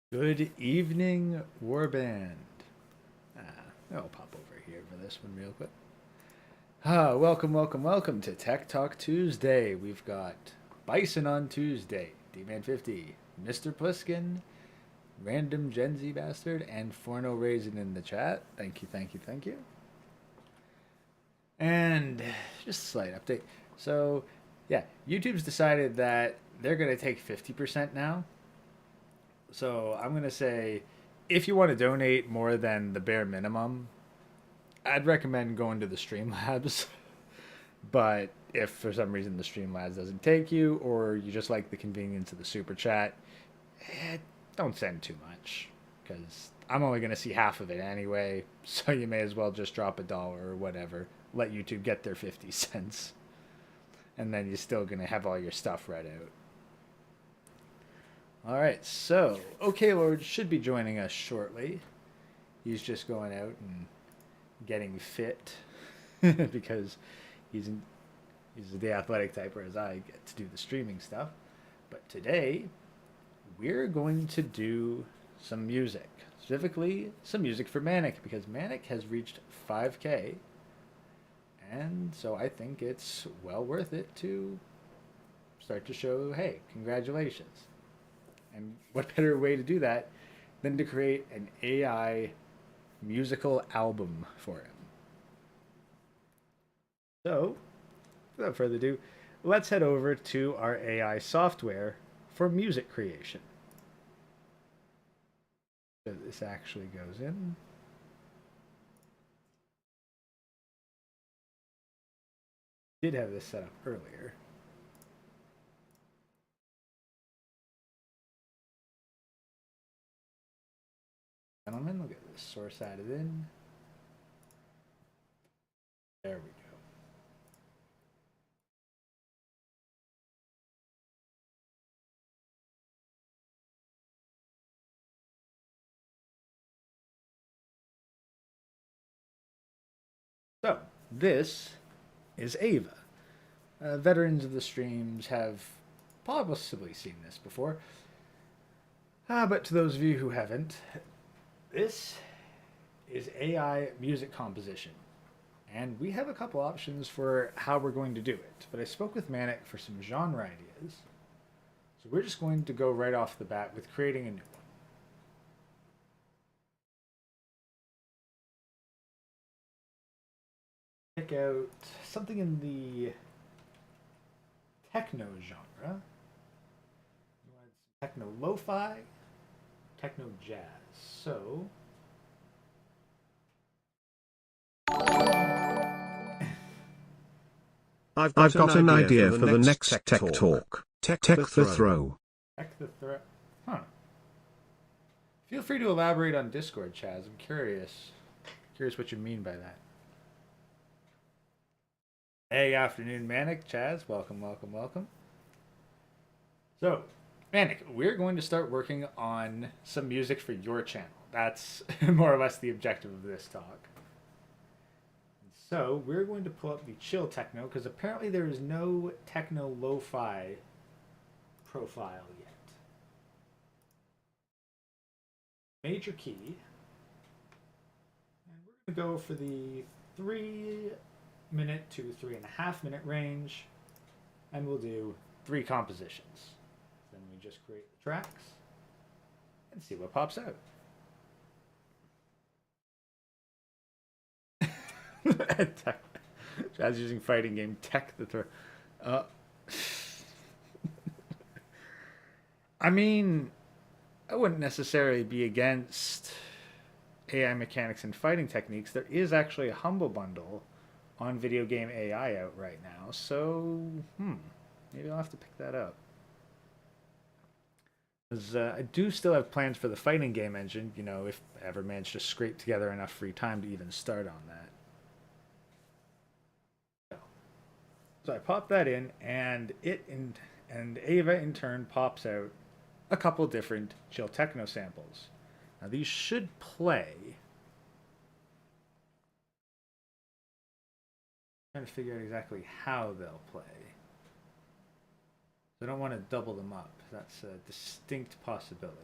Good evening, Warband. I'll pop over here for this one real quick. Welcome to Tech Talk Tuesday. We've got Bison on Tuesday, D-Man 50, Mr. Pliskin, Random Gen Z Bastard, and Forno Raisin in the chat. Thank you. And just a slight update. So, yeah, YouTube's decided that they're going to take 50% now. So I'm going to say, if you want to donate more than the bare minimum, I'd recommend going to the Streamlabs. But if for some reason the Streamlabs doesn't take you, or you just like the convenience of the Super Chat, don't send too much. Because I'm only going to see half of it anyway, so you may as well just drop $1 or whatever. Let YouTube get their 50 cents. And then you're still going to have all your stuff read out. Alright, so, OK Lord should be joining us shortly. He's just going out and getting fit because he's the athletic type, whereas I get to do the streaming stuff. But today, we're going to do some music. Specifically, some music for Manic, because Manic has reached 5K. And so I think it's well worth it to start to show, hey, congratulations. And what better way to do that than to create an AI musical album for him? So, without further ado, let's head over to our AI software for music creation. So this actually goes in. Did have this set up earlier. Gentlemen, look at this. Source added in. There we go. So, this is Ava. Veterans of the streams have possibly seen this before. But to those of you who haven't, this is AI music composition. And we have a couple options for how we're going to do it. But I spoke with Manic for some genre ideas. So we're just going to go right off the bat with creating a new one. Pick out something in the techno genre. You want some techno lo-fi, techno jazz. So I've got an idea for the next tech talk. Tech the throw. Tech the throw. Huh. Feel free to elaborate on Discord, Chaz. I'm curious. Curious what you mean by that. Hey, afternoon, Manic. Chaz, welcome. So, Manic, we're going to start working on some music for your channel. That's more or less the objective of this talk. So, we're going to pull up the chill techno, because apparently there is no techno lo-fi profile yet. Major key. And we're going to go for the 3-minute to 3.5-minute range, and we'll do 3 compositions. Then we just create the tracks and see what pops out. Jazz using fighting game tech the throw. I mean, I wouldn't necessarily be against AI mechanics and fighting techniques, there is actually a humble bundle on Video Game AI out right now. So, maybe I'll have to pick that up. Because I do still have plans for the fighting game engine, you know, if I ever manage to scrape together enough free time to even start on that. So I pop that in, and and Ava in turn pops out a couple different chill techno samples. Now these should play. I'm trying to figure out exactly how they'll play. I don't want to double them up. That's a distinct possibility.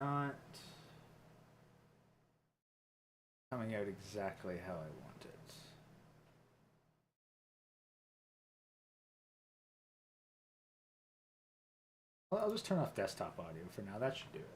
Not coming out exactly how I want it. Well, I'll just turn off desktop audio for now. That should do it.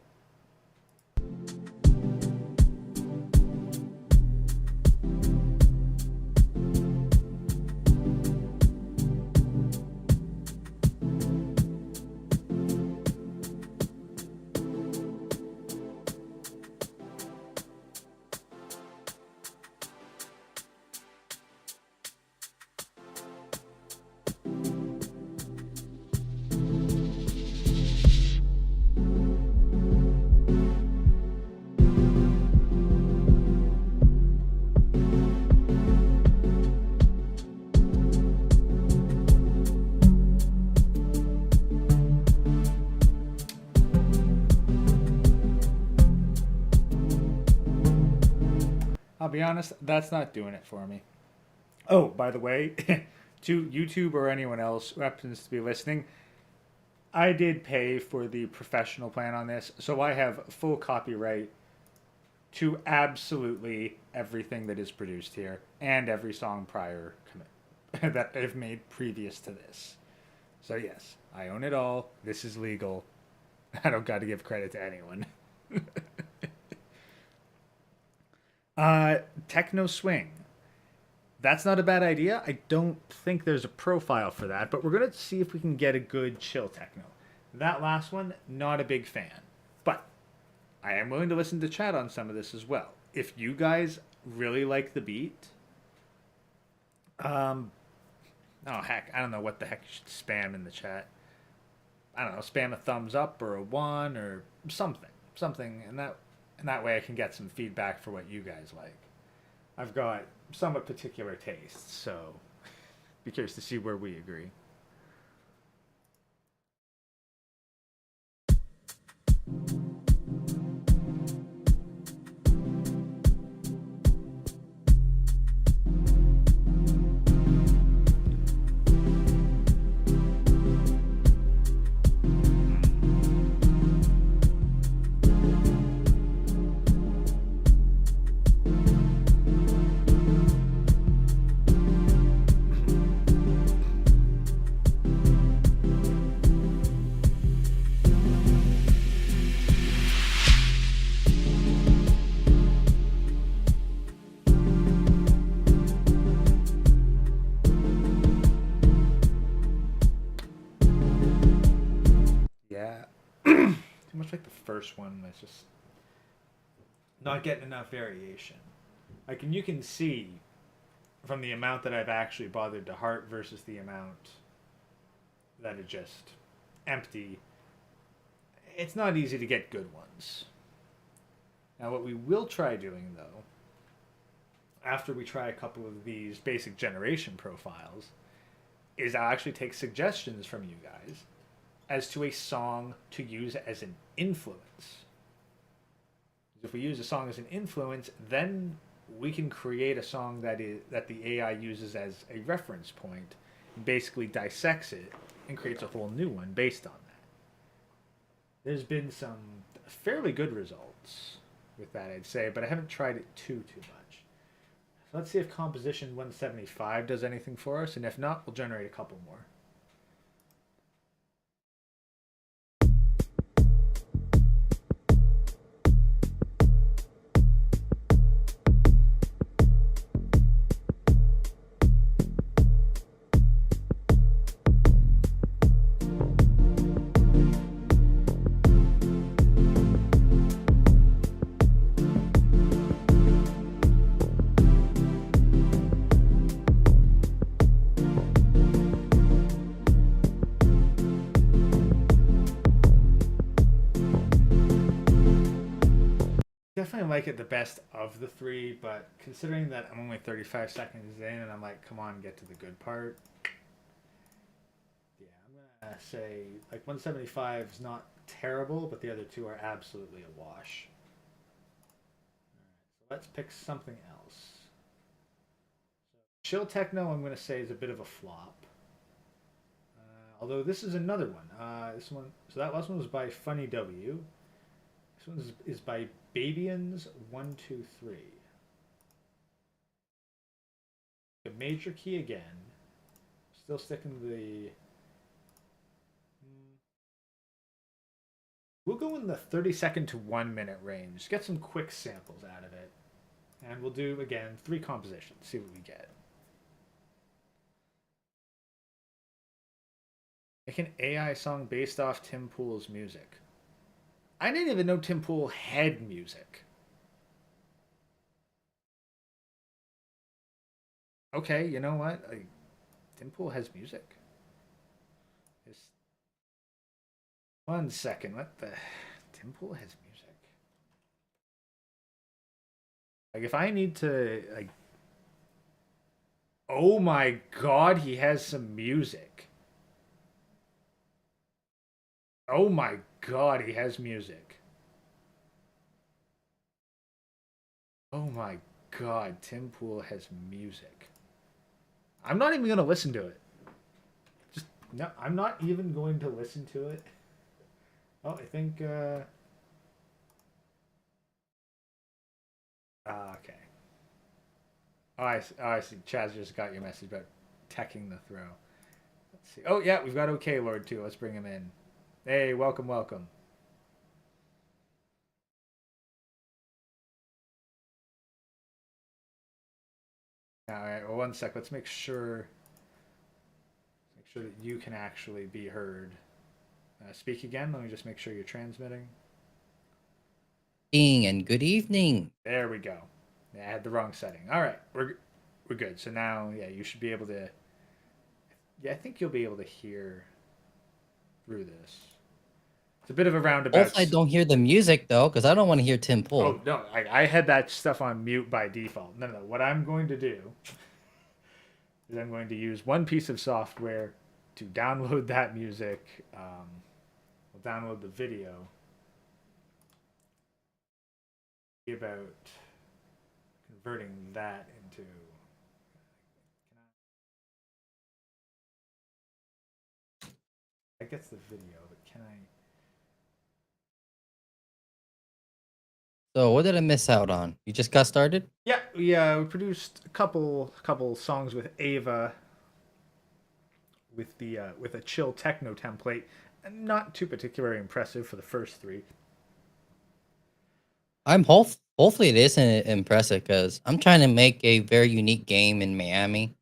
I'll be honest, that's not doing it for me. Oh, by the way, to YouTube or anyone else who happens to be listening, I did pay for the professional plan on this, so I have full copyright to absolutely everything that is produced here and every song prior that I've made previous to this. So yes, I own it all. This is legal. I don't got to give credit to anyone. Techno swing. That's not a bad idea. I don't think there's a profile for that, but we're going to see if we can get a good chill techno. That last one, not a big fan. But I am willing to listen to chat on some of this as well. If you guys really like the beat, oh heck, I don't know what the heck you should spam in the chat. I don't know, spam a thumbs up or a 1 or something, and that way I can get some feedback for what you guys like. I've got somewhat particular tastes, so be curious to see where we agree. Too much like the first one was just not getting enough variation. Like, and you can see from the amount that I've actually bothered to heart versus the amount that are just empty, it's not easy to get good ones. Now, what we will try doing, though, after we try a couple of these basic generation profiles, is I'll actually take suggestions from you guys as to a song to use as an influence. If we use a song as an influence, then we can create a song that the AI uses as a reference point, and basically dissects it and creates a whole new one based on that. There's been some fairly good results with that, I'd say, but I haven't tried it too much. So let's see if Composition 175 does anything for us, and if not, we'll generate a couple more. didn't like it the best of the three, but considering that I'm only 35 seconds in and I'm like, come on, get to the good part. Yeah, I'm gonna say like 175 is not terrible, but the other two are absolutely a wash. All right, so let's pick something else. Chill techno, I'm gonna say is a bit of a flop. Although this is another one. This one, so that last one was by Funny W. This one is by Babians 123. A major key again. Still sticking to the. We'll go in the 30-second to 1 minute range. Get some quick samples out of it, and we'll do again 3 compositions. See what we get. Make an AI song based off Tim Pool's music. I didn't even know Tim Pool had music. Okay, you know what? Tim Pool has music. Just 1 second. What the? Tim Pool has music. Like if I need to like. Oh my God, he has some music. Oh my God, he has music. Oh my God, Tim Pool has music. I'm not even going to listen to it. Just, no, I'm not even going to listen to it. Oh, I think, okay. I see. Chaz just got your message about teching the throw. Let's see. Oh, yeah, we've got OK Lord, too. Let's bring him in. Hey, welcome, welcome. All right, well, 1 sec. Let's make sure that you can actually be heard. Speak again. Let me just make sure you're transmitting. And good evening. There we go. Yeah, I had the wrong setting. All right, we're good. So now, yeah, you should be able to. Yeah, I think you'll be able to hear through this. It's a bit of a roundabout. Hopefully I don't hear the music though, because I don't want to hear Tim Pool. Oh no, I had that stuff on mute by default. No. What I'm going to do is I'm going to use one piece of software to download that music. We'll download the video. About converting that into. I guess the video, but can I? So what did I miss out on? You just got started? Yeah, we produced a couple songs with Ava. With a chill techno template, not too particularly impressive for the first 3. Hopefully it is impressive because I'm trying to make a very unique game in Miami,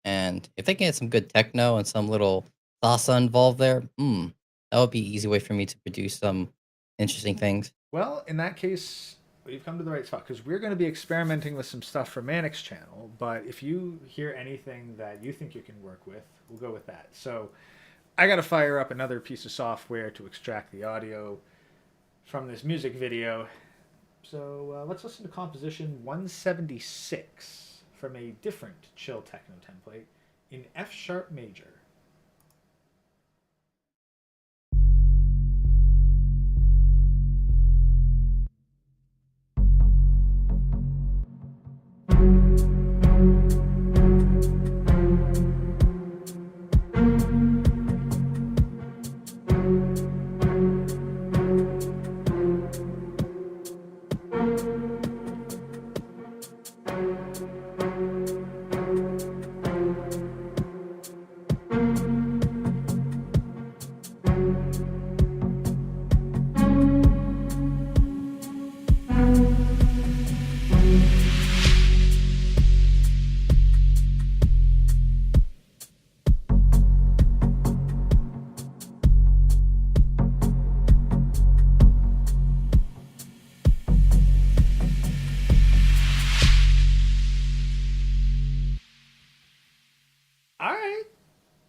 and if they get some good techno and some little salsa involved there, that would be an easy way for me to produce some interesting things. Well, in that case, you've come to the right spot because we're going to be experimenting with some stuff for Manic's channel. But if you hear anything that you think you can work with, we'll go with that. So I got to fire up another piece of software to extract the audio from this music video. So let's listen to composition 176 from a different chill techno template in F sharp major.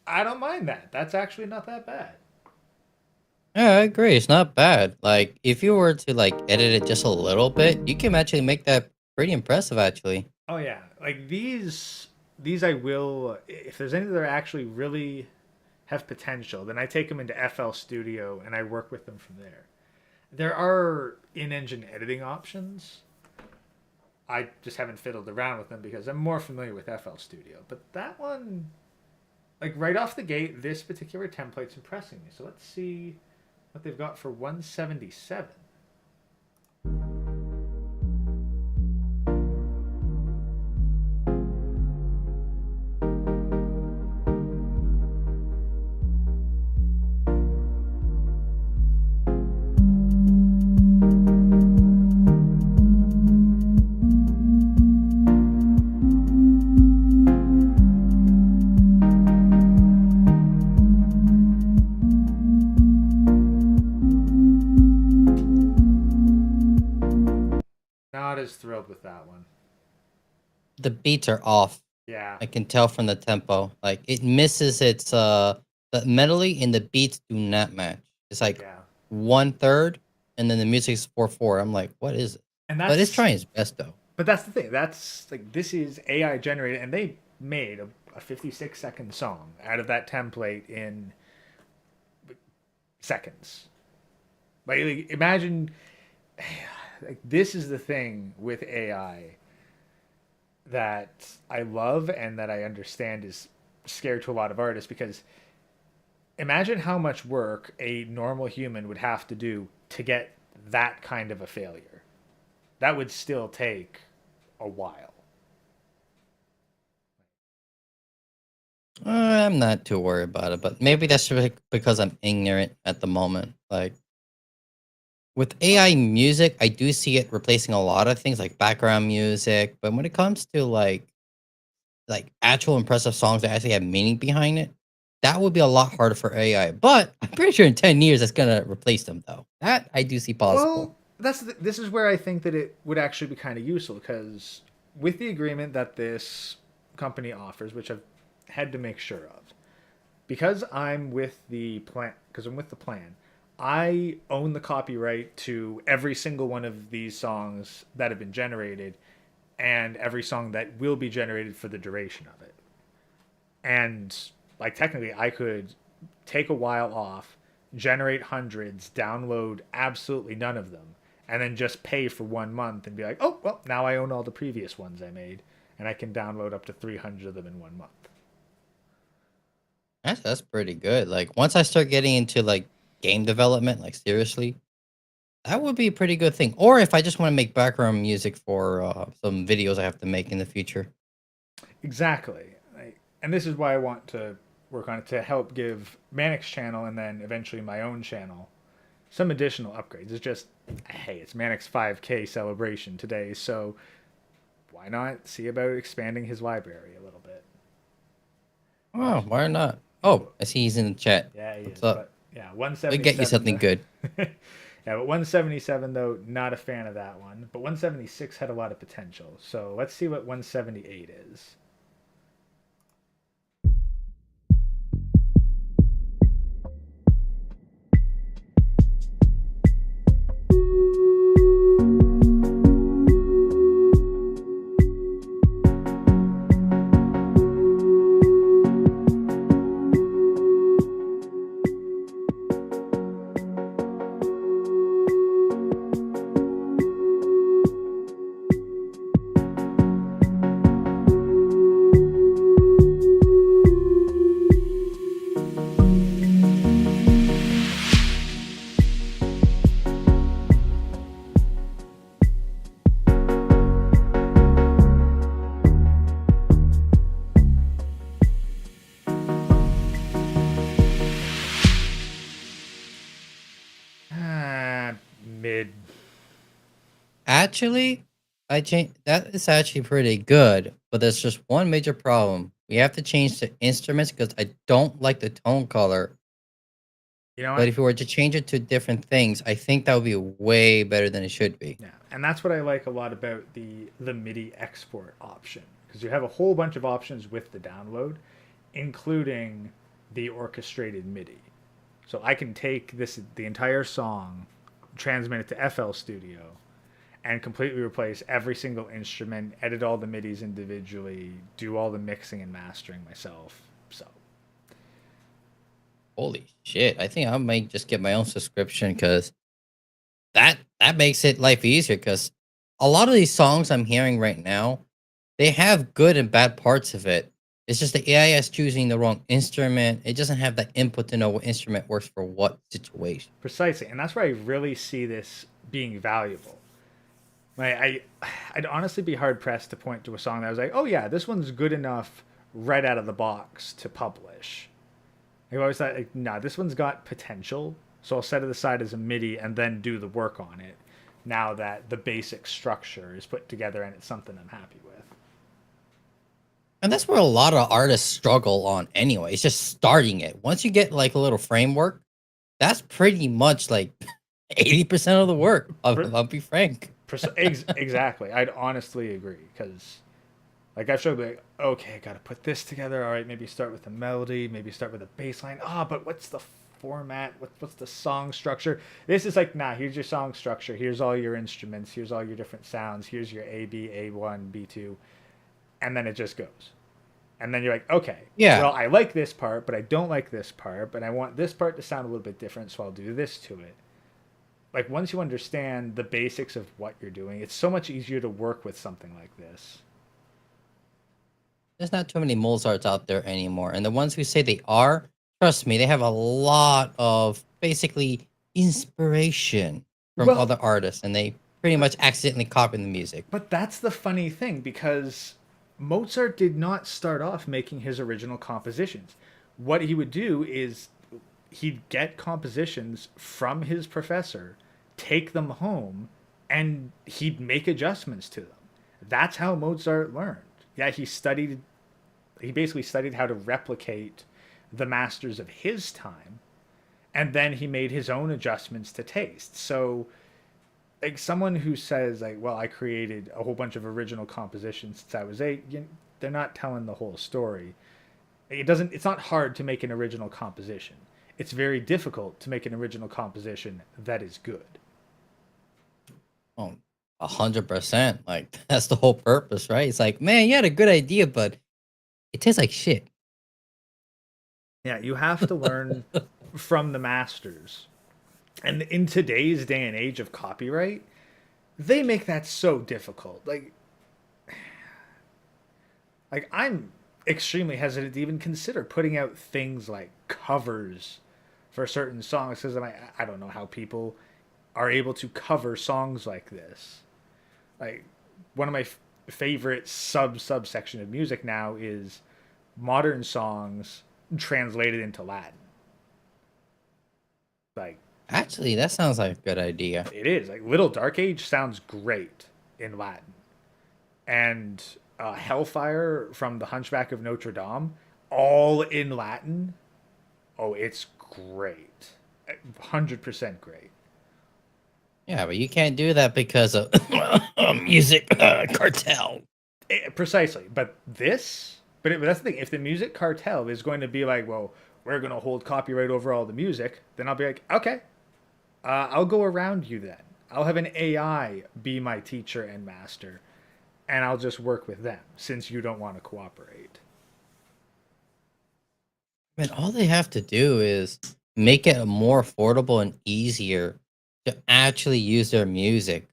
I don't mind that. That's actually not that bad. Yeah, I agree. It's not bad. Like, if you were to like edit it just a little bit, you can actually make that pretty impressive. Actually, Oh yeah, like these I will, if there's any that are actually really have potential, then I take them into FL Studio and I work with them from there. There are in-engine editing options. I just haven't fiddled around with them because I'm more familiar with FL Studio. But that one, like right off the gate, this particular template's impressing me. So let's see what they've got for 177. Not as thrilled with that one. the beats are off. Yeah, I can tell from the tempo. Like, it misses its the melody and the beats do not match. It's like yeah. 1/3, and then the music's 4/4. I'm like, what is it? And But it's that's trying its best though. But that's the thing. That's like this is AI generated, and they made a 56-second song out of that template in seconds. Like imagine, like this is the thing with AI that I love and that I understand is scary to a lot of artists because imagine how much work a normal human would have to do to get that kind of a failure. That would still take a while. I'm not too worried about it, but maybe that's because I'm ignorant at the moment. Like, with AI music, I do see it replacing a lot of things like background music, but when it comes to like actual impressive songs that actually have meaning behind it, that would be a lot harder for AI. But I'm pretty sure in 10 years that's gonna replace them though. That I do see possible. Well, this is where I think that it would actually be kind of useful because with the agreement that this company offers, which I've had to make sure of, because I'm with the plan, I own the copyright to every single one of these songs that have been generated and every song that will be generated for the duration of it. And like technically I could take a while off, generate hundreds, download absolutely none of them, and then just pay for 1 month and be like, oh well, now I own all the previous ones I made, and I can download up to 300 of them in 1 month. That's pretty good. Like, once I start getting into like game development, like seriously, that would be a pretty good thing. Or if I just want to make background music for some videos I have to make in the future. Exactly. And this is why I want to work on it to help give Manic's channel and then eventually my own channel some additional upgrades. It's just, hey, it's Manic's 5K celebration today, so why not see about expanding his library a little bit? Oh, why not? Yeah, Oh, I see he's in the chat. yeah, he What's is. up? But yeah, We get you 177. something good. Yeah, but 177 though, not a fan of that one. But 176 had a lot of potential. So let's see what 178 is. Mid. Actually, I changed. That is actually pretty good, but there's just one major problem. We have to change the instruments because I don't like the tone color. You know But what? if we were to change it to different things, I think that would be way better than it should be. Yeah, and that's what I like a lot about the MIDI export option because you have a whole bunch of options with the download, including the orchestrated MIDI. So I can take the entire song, transmit it to FL Studio, and completely replace every single instrument, edit all the MIDIs individually, do all the mixing and mastering myself. So Holy shit! I think I might just get my own subscription because that makes it life easier. Because a lot of these songs I'm hearing right now, they have good and bad parts of it. It's just the AI is choosing the wrong instrument. It doesn't have the input to know what instrument works for what situation. precisely, and that's where I really see this being valuable. I'd honestly be hard pressed to point to a song that I was like, oh yeah, this one's good enough right out of the box to publish. I always thought, like, nah, this one's got potential, so I'll set it aside as a MIDI and then do the work on it. Now that the basic structure is put together and it's something I'm happy with. And that's where a lot of artists struggle on anyway. It's just starting it. Once you get like a little framework, that's pretty much like 80% of the work. I'll be frank. Exactly. I'd honestly agree because, like, I should be like, okay, got to put this together. All right, maybe start with a melody, maybe start with a bass line. But what's the format? What's the song structure? This is like, nah, here's your song structure. Here's all your instruments. Here's all your different sounds. Here's your A, B, A1, B2. And then it just goes. And then you're like, okay, Yeah. well, I like this part, but I don't like this part, but I want this part to sound a little bit different, so I'll do this to it. Like, once you understand the basics of what you're doing, it's so much easier to work with something like this. There's not too many Mozarts out there anymore. And the ones who say they are, trust me, they have a lot of basically inspiration from Well, other artists. And they pretty much accidentally copy the music. but that's the funny thing because Mozart did not start off making his original compositions. What he would do is he'd get compositions from his professor, take them home, and he'd make adjustments to them. That's how Mozart learned. Yeah, he basically studied how to replicate the masters of his time, and then he made his own adjustments to taste. So, like, someone who says, like, well, I created a whole bunch of original compositions since I was 8, they're not telling the whole story. It's not hard to make an original composition. It's very difficult to make an original composition that is good. Oh, 100%. Like, that's the whole purpose, right? It's like, man, you had a good idea, but it tastes like shit. Yeah, you have to learn from the masters. And in today's day and age of copyright, they make that so difficult. Like I'm extremely hesitant to even consider putting out things like covers for certain songs because I don't know how people are able to cover songs like this. Like, one of my favorite subsection of music now is modern songs translated into Latin. Like, Actually, that sounds like a good idea. it is like Little Dark Age sounds great in Latin, and Hellfire from The Hunchback of Notre Dame, all in Latin. Oh, it's great, 100% great. Yeah, but you can't do that because of music cartel. Precisely, but that's the thing. If the music cartel is going to be like, well, we're going to hold copyright over all the music, then I'll be like, okay, I'll go around you then. I'll have an AI be my teacher and master, and I'll just work with them since you don't want to cooperate. Man, all they have to do is make it more affordable and easier to actually use their music.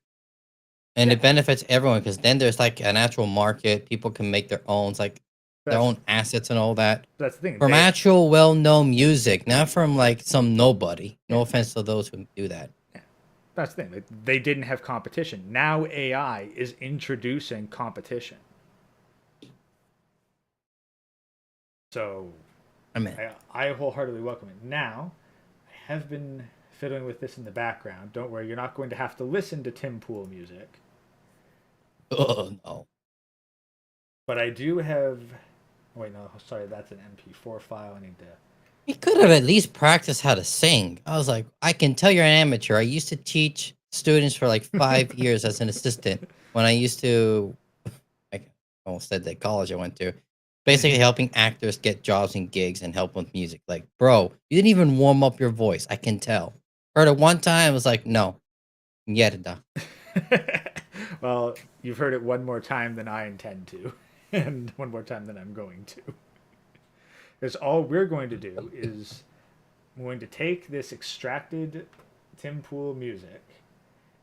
And it benefits everyone because then there's like an actual market. People can make their own, like their own assets and all that. That's the thing. From actual well-known music, not from like some nobody. No offense to those who do that. That's the thing. Like, they didn't have competition. Now AI is introducing competition. So, I mean, I wholeheartedly welcome it. Now, I have been fiddling with this in the background. Don't worry, you're not going to have to listen to Tim Pool music. oh no. But I do have... Wait, no, sorry, that's an MP4 file. I need to... You could have at least practiced how to sing. I was like, I can tell you're an amateur. I used to teach students for like 5 years as an assistant when I used to, I almost said that college I went to, basically helping actors get jobs and gigs and help with music. Like, bro, you didn't even warm up your voice. I can tell. Heard it one time. It was like, no, mierda. Well, you've heard it one more time than I intend to, and one more time than I'm going to. Because all we're going to do is I'm going to take this extracted Tim Pool music,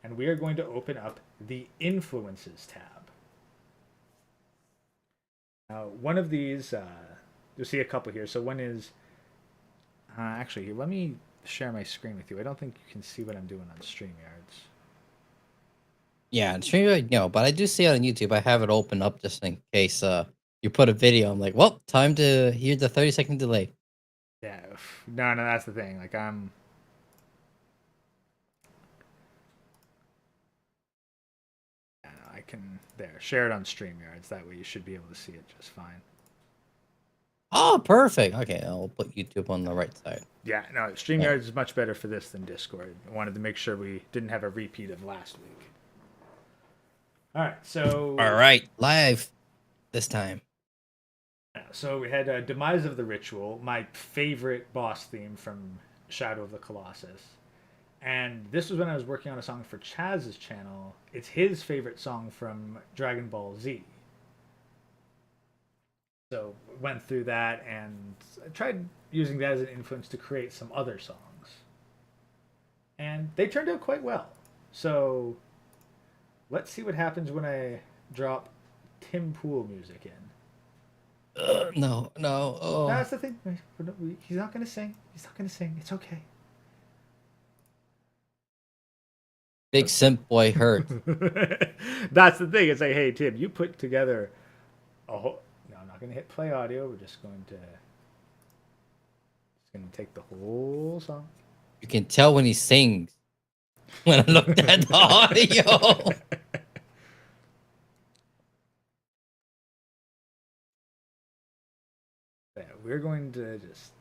and we are going to open up the Influences tab. Now, one of these, you'll see a couple here. So one is, actually, let me share my screen with you. I don't think you can see what I'm doing on StreamYards. Yeah, stream no, but I do see it on YouTube. I have it open up just in case you put a video. I'm like, well, time to hear the 30-second delay. Yeah, no, that's the thing. Like yeah, no, I can share it on StreamYards. That way, you should be able to see it just fine. Oh, perfect. Okay, I'll put YouTube on the right side. Yeah, no, StreamYards is much better for this than Discord. I wanted to make sure we didn't have a repeat of last week. All right, so All right, live this time. So we had Demise of the Ritual, my favorite boss theme from Shadow of the Colossus. And this was when I was working on a song for Chaz's channel. It's his favorite song from Dragon Ball Z. So went through that and I tried using that as an influence to create some other songs. And they turned out quite well. So let's see what happens when I drop Tim Pool music in. No. Oh. That's the thing. He's not gonna sing. He's not gonna sing. It's okay. Big simp boy hurt. That's the thing. It's like, hey Tim, you put together a whole. No, I'm not gonna hit play audio. We're just going to. Just gonna take the whole song. You can tell when he sings. When I looked at the audio. Yeah, we're going to just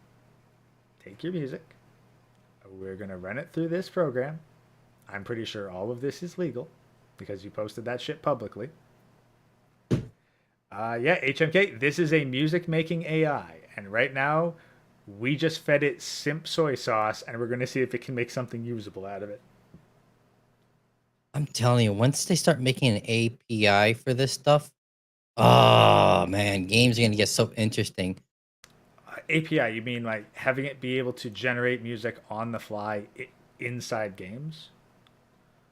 take your music. We're going to run it through this program. I'm pretty sure all of this is legal because you posted that shit publicly. Yeah, HMK, this is a music making AI. And right now, we just fed it simp soy sauce and we're going to see if it can make something usable out of it. I'm telling you, once they start making an API for this stuff, oh man, games are going to get so interesting. API, you mean like having it be able to generate music on the fly inside games?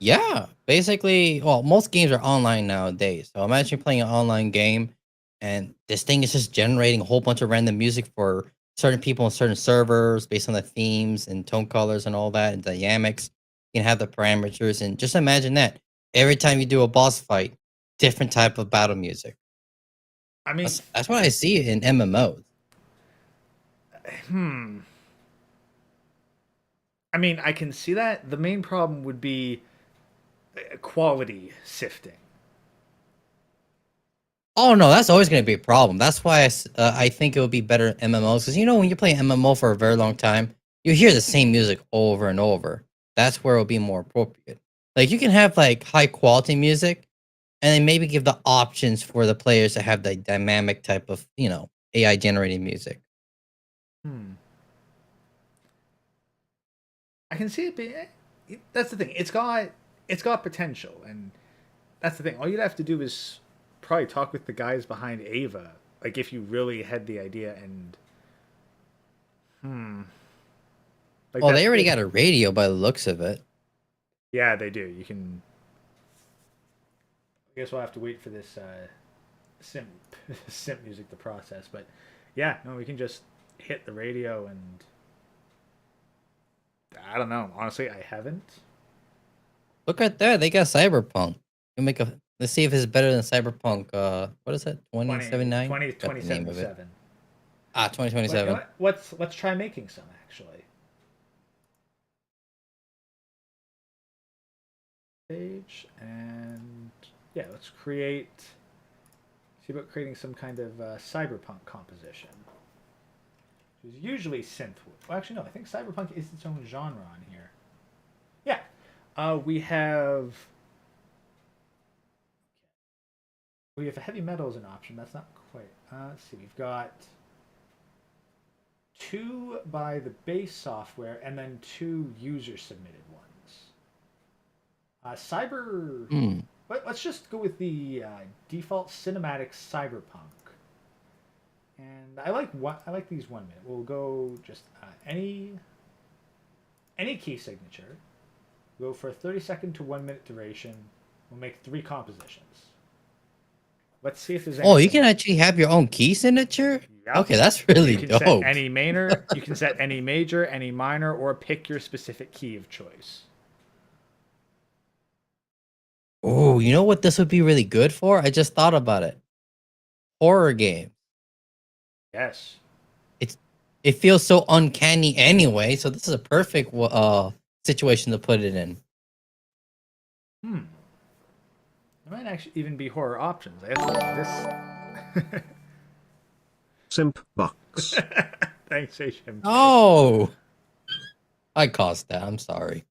Yeah, basically, well, most games are online nowadays. So imagine playing an online game and this thing is just generating a whole bunch of random music for certain people on certain servers based on the themes and tone colors and all that and dynamics. You can have the parameters and just imagine that every time you do a boss fight, different type of battle music. I mean, that's what I see in MMOs. I mean, I can see that. The main problem would be quality sifting. Oh no, that's always going to be a problem. That's why I think it would be better in MMOs because when you play MMO for a very long time, you hear the same music over and over. That's where it'll be more appropriate. Like you can have like high quality music, and then maybe give the options for the players to have the dynamic type of AI generated music. I can see it being. That's the thing. It's got potential, and that's the thing. All you'd have to do is probably talk with the guys behind Ava, like if you really had the idea and. Like well, they already got a radio by the looks of it. Yeah, they do. You can. I guess we'll have to wait for this simp music to process, but yeah, no, we can just hit the radio and. I don't know. Honestly, I haven't. Look right there. They got Cyberpunk. Let's see if it's better than Cyberpunk. What is that? 2079? 2077. 2027. Let's try making some actually. Page and yeah, let's see about creating some kind of cyberpunk composition. Which is usually synth. Well, actually, no. I think cyberpunk is its own genre on here. Yeah, we have heavy metal as an option. That's not quite. Let's see. We've got 2 by the base software and then 2 user submitted ones. Cyber. Hmm. Let's just go with the default cinematic cyberpunk. And I like these 1 minute. We'll go just any key signature. We'll go for a 30-second to 1 minute duration. We'll make 3 compositions. Let's see if there's anything. Oh, you can actually have your own key signature? Yep. Okay, that's really You can dope. set any minor, you can set any major, any minor, or pick your specific key of choice. Oh, you know what this would be really good for? I just thought about it. Horror game. Yes. It feels so uncanny anyway, so this is a perfect situation to put it in. There might actually even be horror options. I guess this. Simp bucks. Thanks, HM. Oh, I caused that. I'm sorry.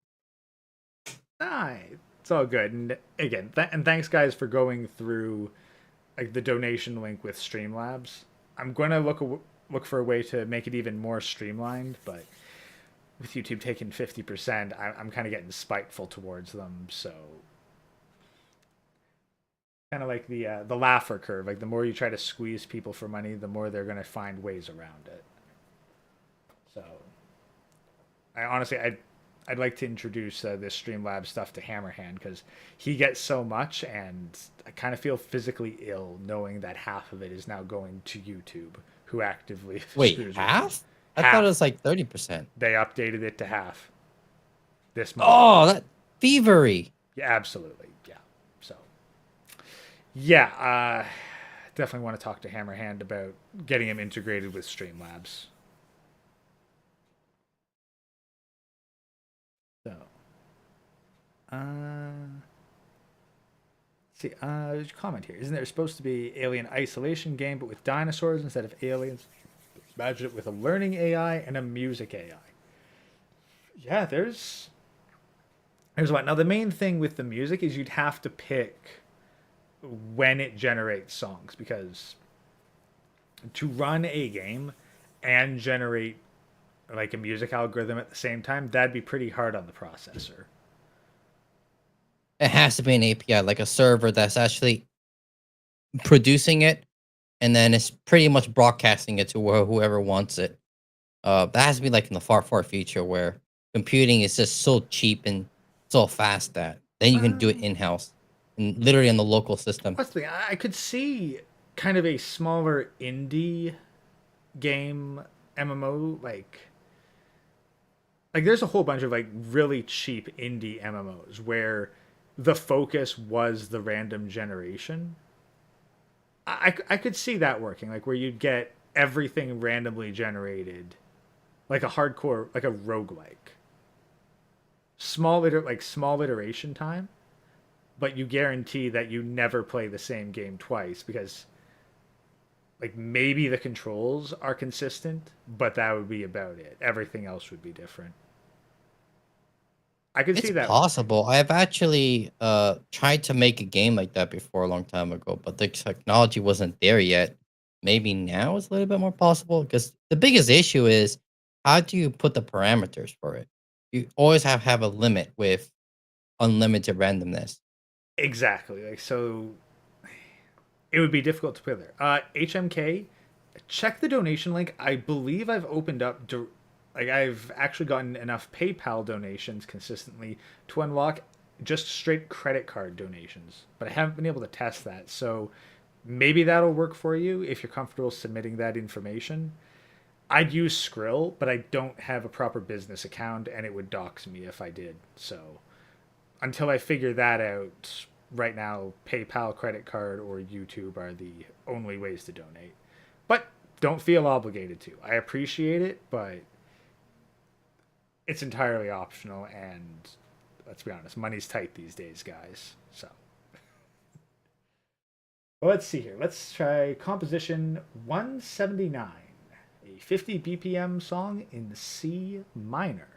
Nah, it's all good. And again, and thanks guys for going through like the donation link with Streamlabs. I'm going to look for a way to make it even more streamlined, but with YouTube taking 50%, I'm kind of getting spiteful towards them. So kind of like the Laffer curve. Like the more you try to squeeze people for money, the more they're going to find ways around it. So I honestly, I'd like to introduce this Streamlabs stuff to Hammerhand because he gets so much, and I kind of feel physically ill knowing that half of it is now going to YouTube, who actively Wait, screws with half? me. I thought it was like 30%. They updated it to half this month. Oh, that thievery. Yeah, absolutely. Yeah. So, yeah, definitely want to talk to Hammerhand about getting him integrated with Streamlabs. So, see, there's a comment here. Isn't there supposed to be Alien Isolation game, but with dinosaurs instead of aliens? Imagine it with a learning AI and a music AI. Yeah, there's what. Now, the main thing with the music is you'd have to pick when it generates songs, because to run a game and generate like a music algorithm at the same time, that'd be pretty hard on the processor. It has to be an API, like a server that's actually producing it, and then it's pretty much broadcasting it to whoever wants it. That has to be like in the far future where computing is just so cheap and so fast that then you can do it in-house and literally on the local system. What's the thing? I could see kind of a smaller indie game MMO, like there's a whole bunch of like really cheap indie MMOs where the focus was the random generation. I could see that working, like where you'd get everything randomly generated, like a hardcore, like a roguelike. Small iteration time, but you guarantee that you never play the same game twice, because like maybe the controls are consistent, but that would be about it. Everything else would be different. I could see that. It's possible. I've actually tried to make a game like that before a long time ago, but the technology wasn't there yet. Maybe now it's a little bit more possible, because the biggest issue is how do you put the parameters for it? You always have a limit with unlimited randomness. Exactly. Like, so it would be difficult to put there. HMK, check the donation link. I believe I've opened up like I've actually gotten enough PayPal donations consistently to unlock just straight credit card donations, but I haven't been able to test that. So maybe that'll work for you if you're comfortable submitting that information. I'd use Skrill, but I don't have a proper business account, and it would dox me if I did. So until I figure that out, right now, PayPal, credit card, or YouTube are the only ways to donate. But don't feel obligated to. I appreciate it, but it's entirely optional, and let's be honest, money's tight these days, guys. So well, let's see here. Let's try composition 179, a 50 BPM song in C minor.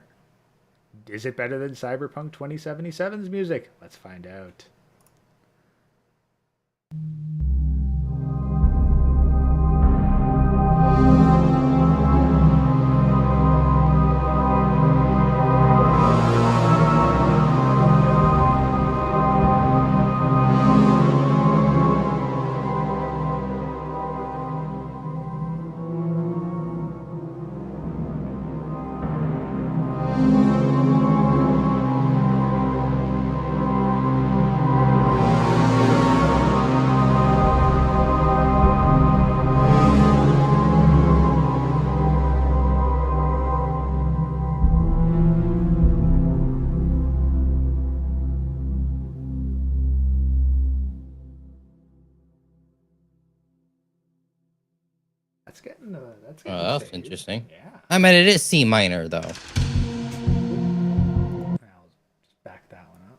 Is it better than Cyberpunk 2077's music? Let's find out. that's getting Oh, that's phased. interesting. Yeah. I mean, it is C minor though. I'll just back that one up.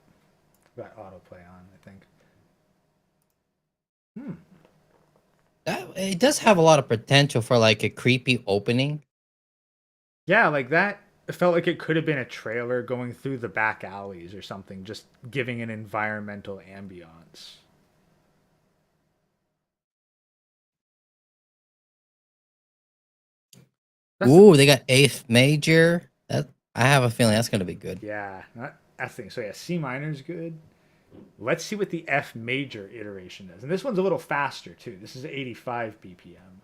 Got autoplay on, I think. It does have a lot of potential for like a creepy opening. Yeah, like that. It felt like it could have been a trailer going through the back alleys or something, just giving an environmental ambiance. Ooh, they got eighth major. That I have a feeling that's gonna be good. Yeah, that's the thing. So yeah, C minor is good. Let's see what the F major iteration does. And this one's a little faster too. This is 85 BPM.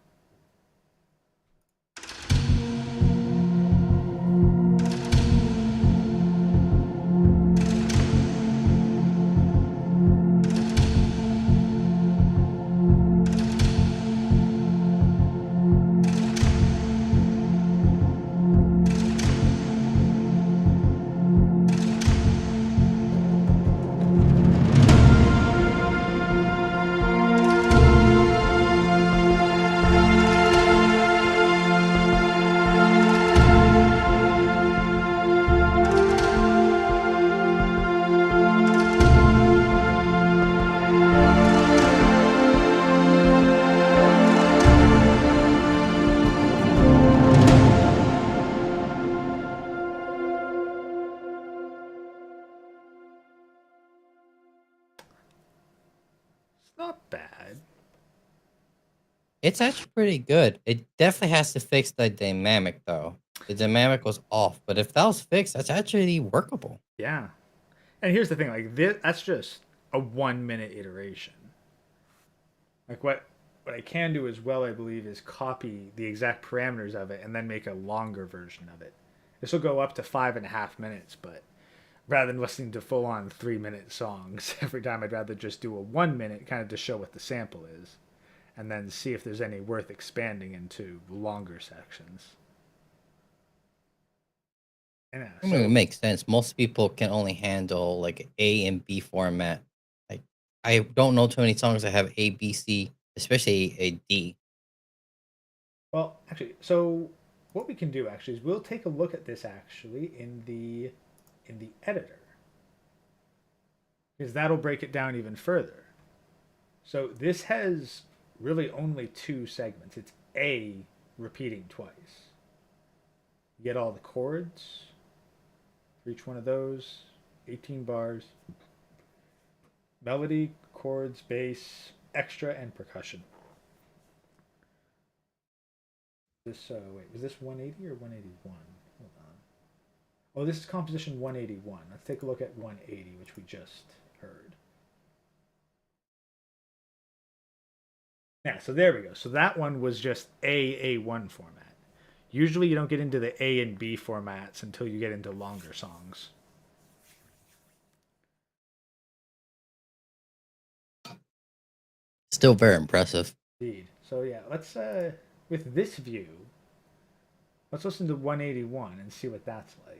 It's not bad. It's actually pretty good. It definitely has to fix the dynamic though. The dynamic was off, but if that was fixed, that's actually workable. Yeah. And here's the thing, like this, that's just a 1 minute iteration. Like what I can do as well, I believe, is copy the exact parameters of it and then make a longer version of it. This will go up to 5.5 minutes, but rather than listening to full on 3 minute songs every time, I'd rather just do a 1 minute kind of to show what the sample is, and then see if there's any worth expanding into longer sections. Yeah, I mean, it makes sense. Most people can only handle like A and B format. Like I don't know too many songs that have A, B, C, especially a D. well, actually, so what we can do actually is we'll take a look at this actually in the editor, because that'll break it down even further. So this has really only two segments. It's A repeating twice. You get all the chords for each one of those, 18 bars, melody, chords, bass, extra, and percussion. This wait, was this 180 or 181? Hold on. Oh, this is composition 181. Let's take a look at 180, which we just heard. Yeah, so there we go. So that one was just A1 format. Usually you don't get into the A and B formats until you get into longer songs. Still very impressive. Indeed. So yeah, let's with this view, let's listen to 181 and see what that's like.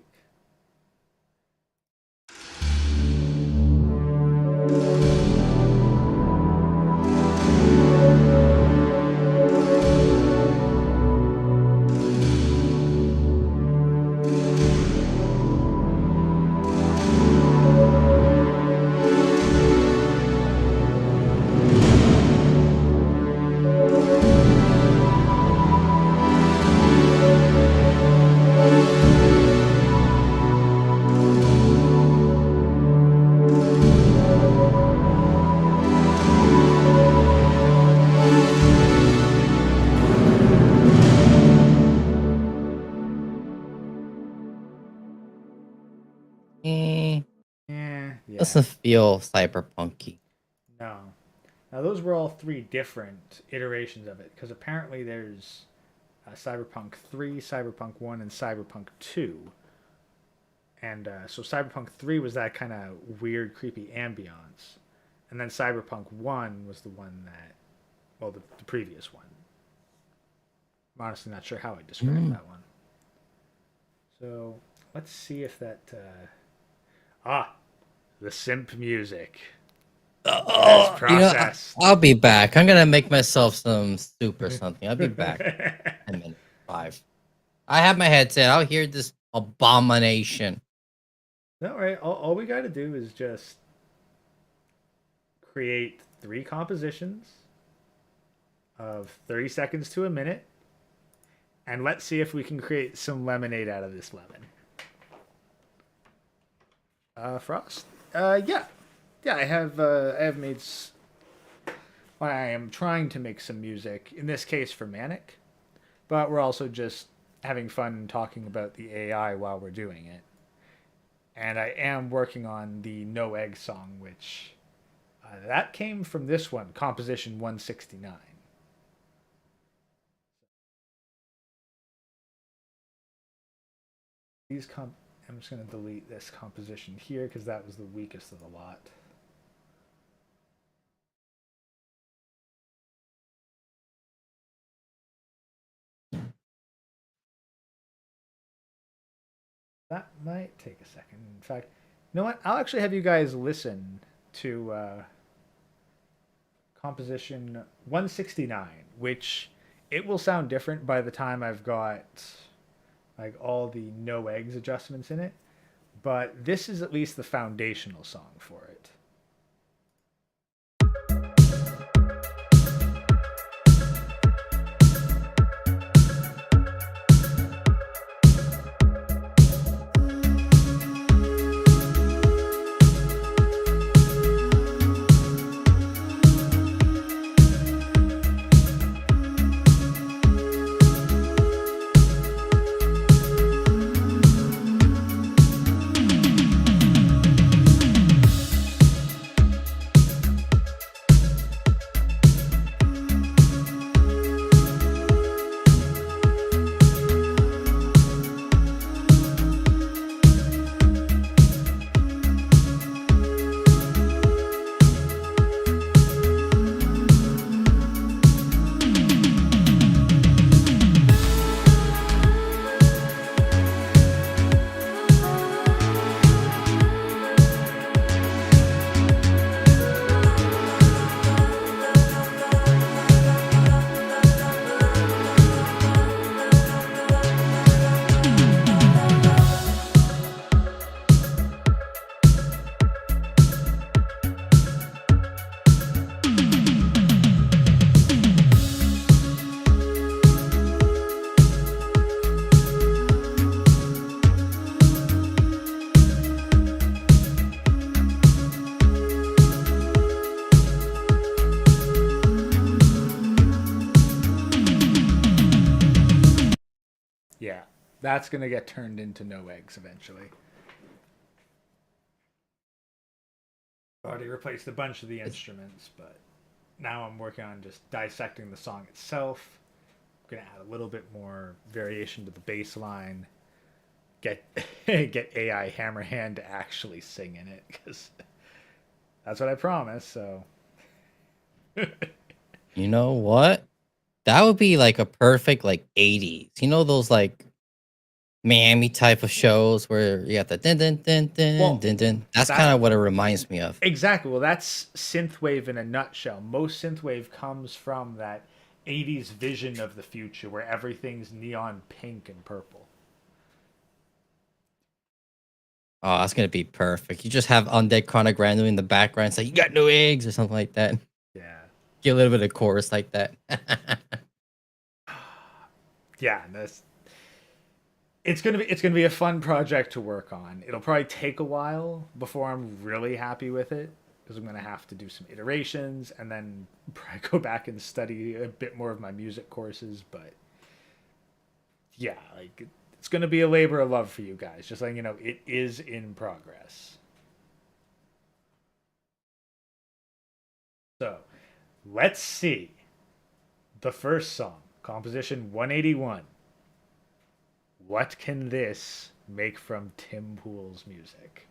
Eh, Yeah. doesn't feel cyberpunky. No. Now those were all three different iterations of it, because apparently there's Cyberpunk 3, Cyberpunk 1, and Cyberpunk 2. And so Cyberpunk 3 was that kind of weird, creepy ambiance. And then Cyberpunk 1 was the one that, well, the previous one. I'm honestly not sure how I describe that one. So let's see if that. The simp music. That's You know, processed. I'll be back. I'm gonna make myself some soup or something. I'll be back. 10 minutes. 5. I have my headset. I'll hear this abomination. No, right. All we got to do is just create 3 compositions of 30 seconds to a minute, and let's see if we can create some lemonade out of this lemon. Frost? Yeah. Yeah, I have made... I am trying to make some music, in this case for Manic, but we're also just having fun talking about the AI while we're doing it. And I am working on the No Egg song, which that came from this one, composition 169. I'm just going to delete this composition here because that was the weakest of the lot. That might take a second. In fact, you know what? I'll actually have you guys listen to composition 169, which it will sound different by the time I've got like all the no eggs adjustments in it. But this is at least the foundational song for it. Yeah, that's going to get turned into no eggs eventually. I've already replaced a bunch of the instruments, but now I'm working on just dissecting the song itself. I'm going to add a little bit more variation to the bass line. Get get AI Hammerhand to actually sing in it, because that's what I promised, so... You know what? That would be like a perfect like 80s. You know those like Miami type of shows where you got the din din din din Well, din din. That's that- kind of what it reminds me of. Exactly. Well, that's synthwave in a nutshell. Most synthwave comes from that 80s vision of the future where everything's neon pink and purple. Oh, that's gonna be perfect. You just have Undead Chronogranu in the background, say you got no eggs or something like that. Yeah. Get a little bit of chorus like that. Yeah, it's gonna be a fun project to work on. It'll probably take a while before I'm really happy with it, because I'm gonna have to do some iterations and then probably go back and study a bit more of my music courses. But yeah, like it's gonna be a labor of love for you guys. Just letting you know, it is in progress. So let's see the first song, composition 181. What can this make from Tim Pool's music?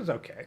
was okay.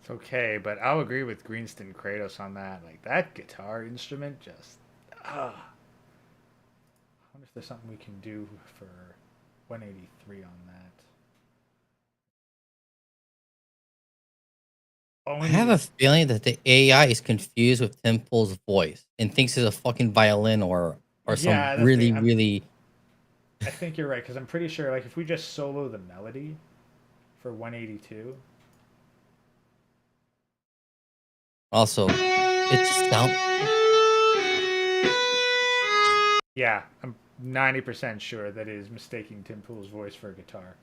Okay, but I'll agree with Greenston Kratos on that. Like that guitar instrument just I wonder if there's something we can do for 183 on that. I have a feeling that the AI is confused with Tim Pool's voice and thinks it's a fucking violin or some Yeah, that's the really, thing. really. I think you're right because I'm pretty sure like if we just solo the melody for 182. Also, it just sounds. Yeah, I'm 90% sure that is mistaking Tim Pool's voice for a guitar.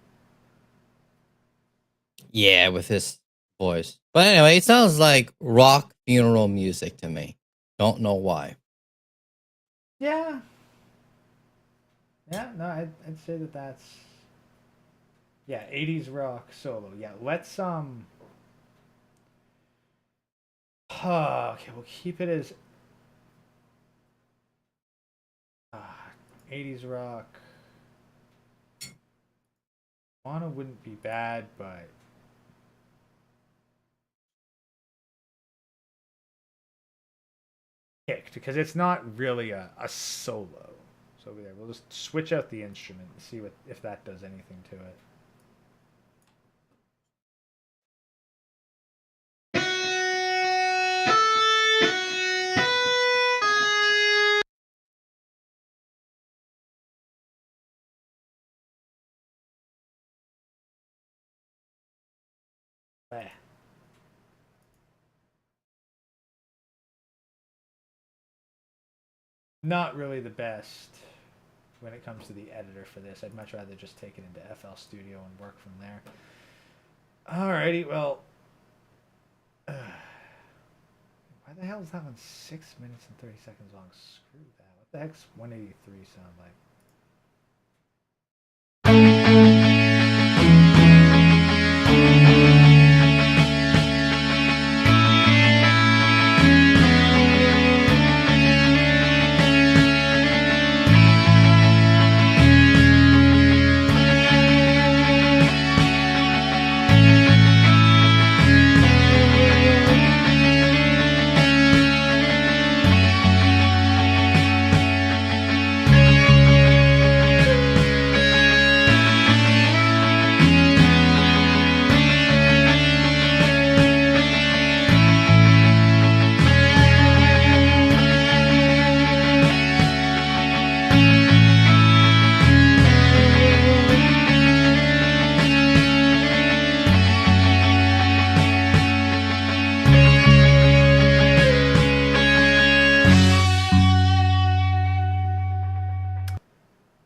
Yeah, with his voice. But anyway, it sounds like rock funeral music to me. Don't know why. Yeah. Yeah, no, I'd say that that's yeah, 80s rock solo. Yeah, let's okay, we'll keep it as 80s rock. Mono wouldn't be bad, but kicked because it's not really a solo. So yeah, we'll just switch out the instrument and see what if that does anything to it. Eh. Not really the best when it comes to the editor for this. I'd much rather just take it into FL Studio and work from there. Alrighty, well. Why the hell is that one 6 minutes and 30 seconds long? Screw that. What the heck's 183 sound like?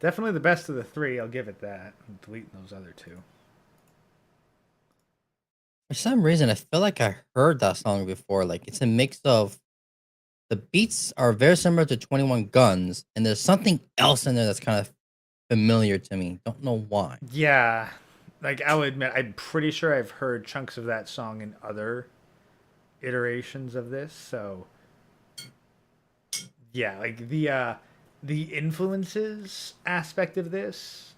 Definitely the best of the three. I'll give it that. I'm deleting those other two. For some reason, I feel like I heard that song before. Like it's a mix of the beats are very similar to 21 Guns, and there's something else in there that's kind of familiar to me. Don't know why. Yeah, like I'll admit, I'm pretty sure I've heard chunks of that song in other iterations of this. So yeah, like the influences aspect of this,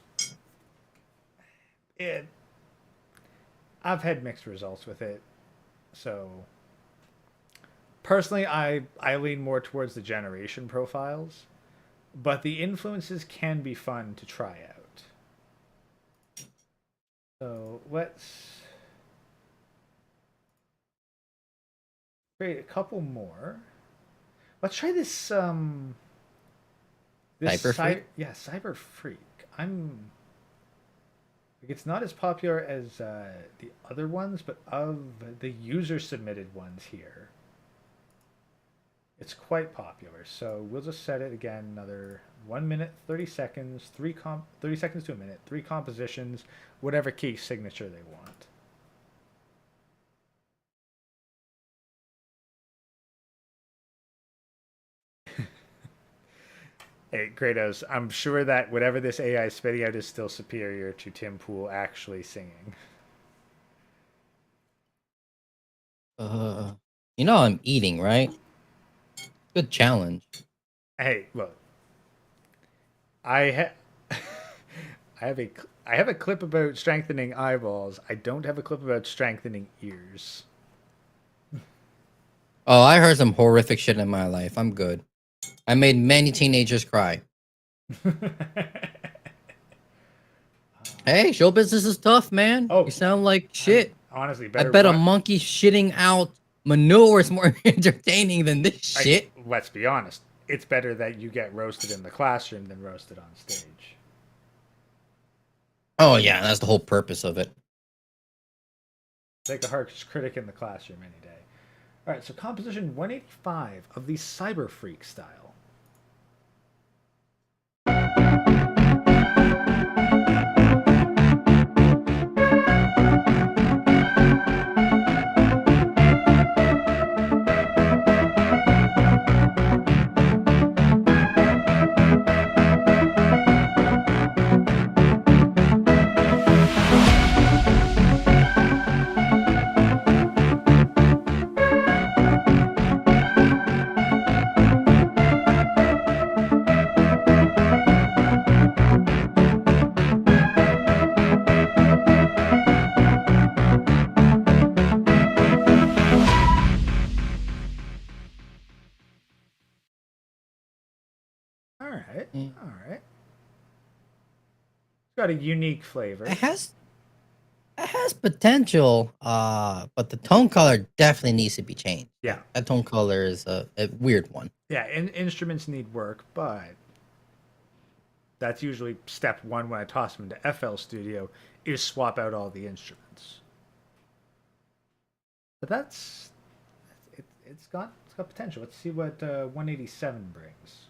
it I've had mixed results with it. So personally, I lean more towards the generation profiles, but the influences can be fun to try out. So let's create a couple more. Let's try this This Cyber Freak? yeah, Cyber Freak. It's not as popular as the other ones, but of the user submitted ones here, it's quite popular. So we'll just set it again, another 1 minute, 30 seconds, 30 seconds to a minute, 3 compositions, whatever key signature they want. Hey, Kratos, I'm sure that whatever this AI is spitting out is still superior to Tim Pool actually singing. Uh, I'm eating, right? Good challenge. Hey, look, I ha- I have a clip about strengthening eyeballs. I don't have a clip about strengthening ears. Oh, I heard some horrific shit in my life. I'm good. I made many teenagers cry. Hey, show business is tough, man. Oh, You sound like shit. Honestly, I better bet a run- monkey shitting out manure is more entertaining than this shit. Let's be honest. It's better that you get roasted in the classroom than roasted on stage. Oh yeah, that's the whole purpose of it. Take a harsh critic in the classroom any day. All right, so composition 185 of the Cyber Freak style. All right, all right. It's got a unique flavor. It has potential, but the tone color definitely needs to be changed. Yeah. That tone color is a weird one. Yeah, instruments need work, but that's usually step one when I toss them into FL Studio is swap out all the instruments. But it's got potential. Let's see what 187 brings.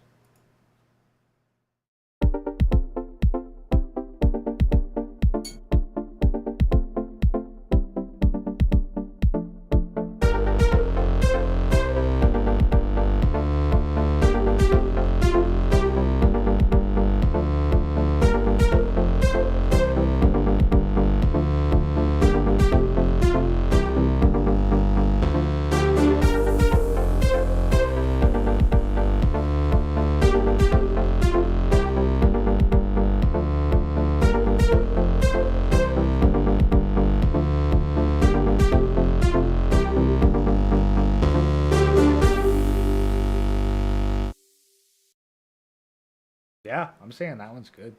Yeah, I'm saying that one's good.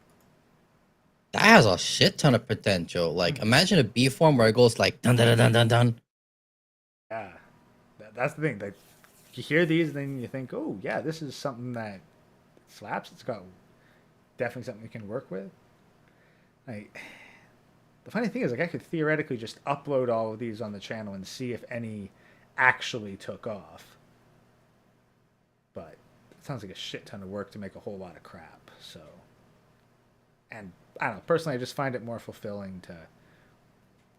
That has a shit ton of potential. Like, imagine a B form where it goes like dun dun dun dun dun dun. Yeah, that's the thing. Like, you hear these, then you think, oh yeah, this is something that slaps. It's got definitely something we can work with. Like, the funny thing is, like, I could theoretically just upload all of these on the channel and see if any actually took off. But it sounds like a shit ton of work to make a whole lot of crap. So, and I don't know. Personally, I just find it more fulfilling to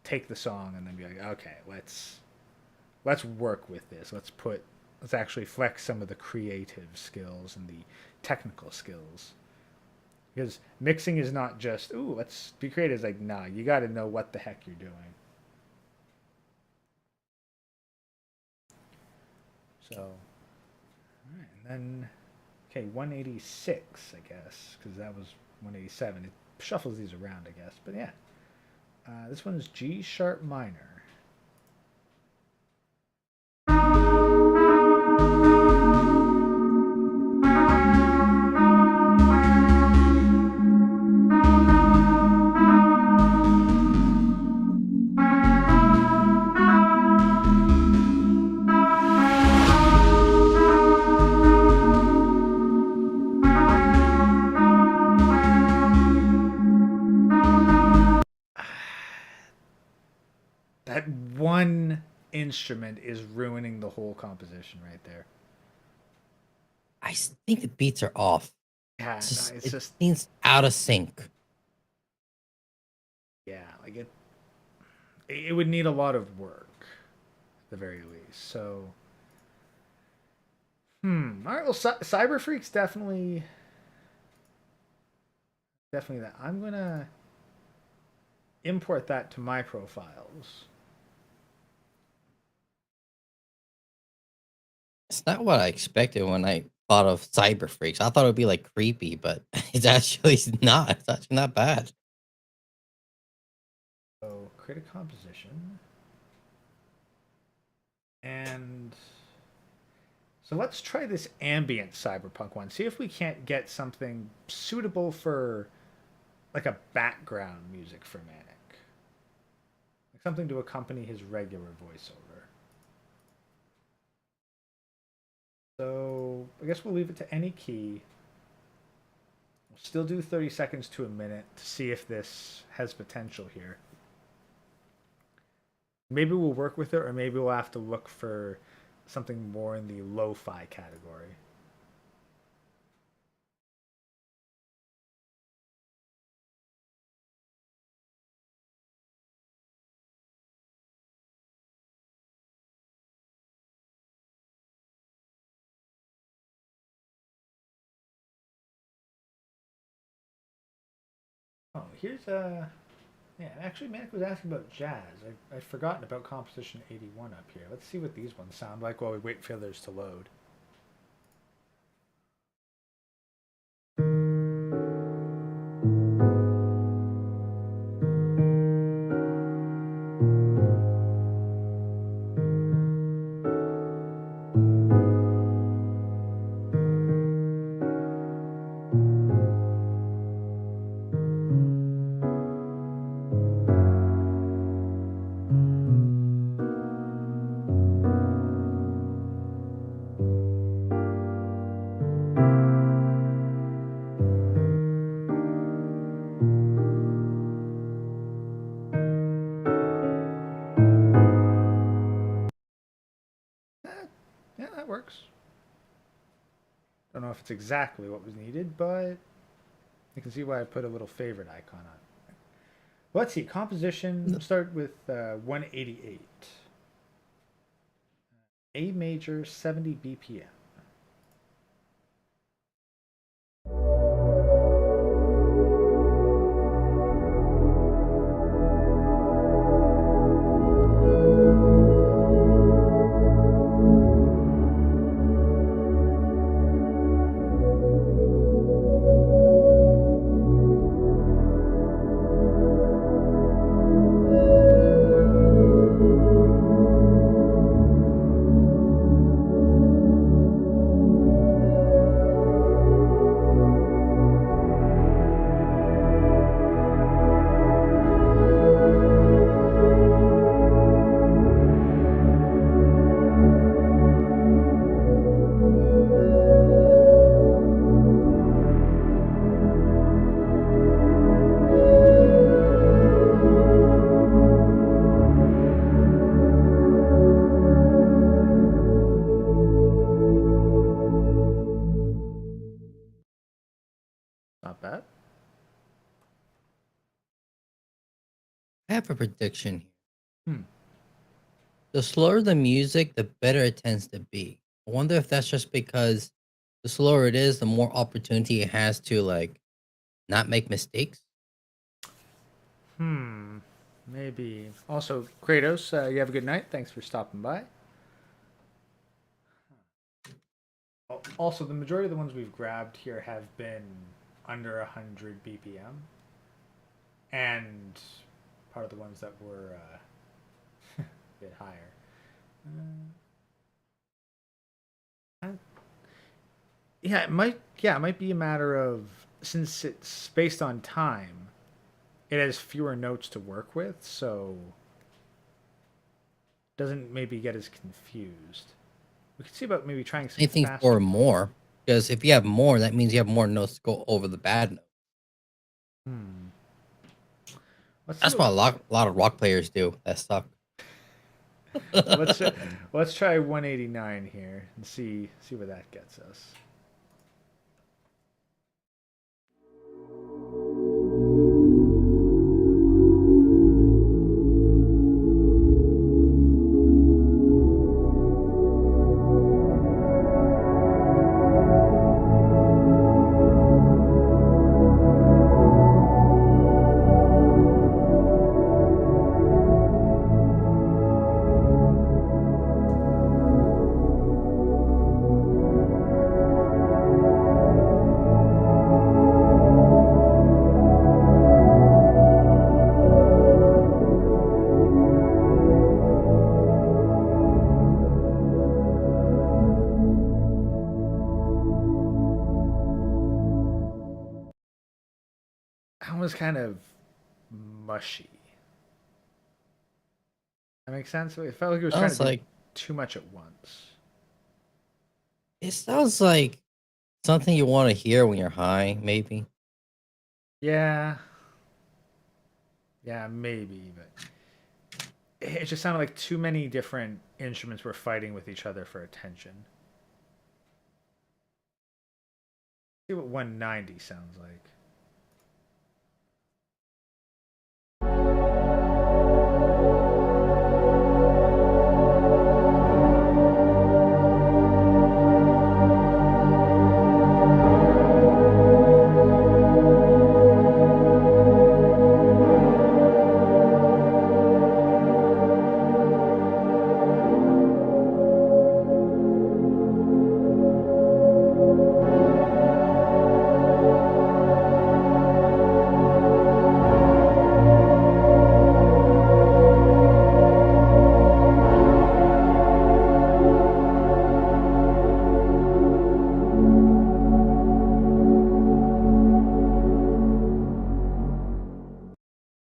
take the song and then be like, okay, let's work with this. Let's actually flex some of the creative skills and the technical skills. Because mixing is not just, ooh, let's be creative. It's like, nah, you got to know what the heck you're doing. So, all right, and then, okay, 186, I guess, because that was 187. It shuffles these around, I guess. But yeah, this one's G sharp minor. instrument is ruining the whole composition right there. I think the beats are off. Yeah, It seems out of sync. Yeah, like it would need a lot of work at the very least. So, all right. Well, Cyber Freak's definitely that. I'm gonna import that to my profiles. It's not what I expected when I thought of Cyber Freaks. I thought it would be like creepy, but it's actually not. It's actually not bad. So create a composition. And so let's try this ambient cyberpunk one. See if we can't get something suitable for like a background music for Manic. Like something to accompany his regular voiceover. So I guess we'll leave it to any key. We'll still do 30 seconds to a minute to see if this has potential here. Maybe we'll work with it, or maybe we'll have to look for something more in the lo-fi category. Oh, here's a... Yeah, actually, Manic was asking about jazz. I've forgotten about Composition 81 up here. Let's see what these ones sound like while we wait for others to load. Yeah, that works. Don't know if it's exactly what was needed, but you can see why I put a little favorite icon on it. Let's see, composition, we'll start with 188. A major, 70 BPM. Not bad. I have a prediction here. Hmm. The slower the music, the better it tends to be. I wonder if that's just because the slower it is, the more opportunity it has to like not make mistakes. Maybe. Also, Kratos, you have a good night. Thanks for stopping by. Also, the majority of the ones we've grabbed here have been under 100 BPM. And part of the ones that were a bit higher. Yeah, it might. Yeah, it might be a matter of, since it's based on time, it has fewer notes to work with, so doesn't maybe get as confused. We could see about maybe trying some Anything faster. for more, because if you have more, that means you have more notes to go over the bad notes. Let's see That's what a lot of rock players do. That suck. Let's try 189 here and see where that gets us. That was kind of mushy. That makes sense. It felt like it was trying Sounds to do like too much at once. it sounds like something you want to hear when you're high, maybe. Yeah, yeah, maybe, but it just sounded like too many different instruments were fighting with each other for attention. See what 190 sounds like.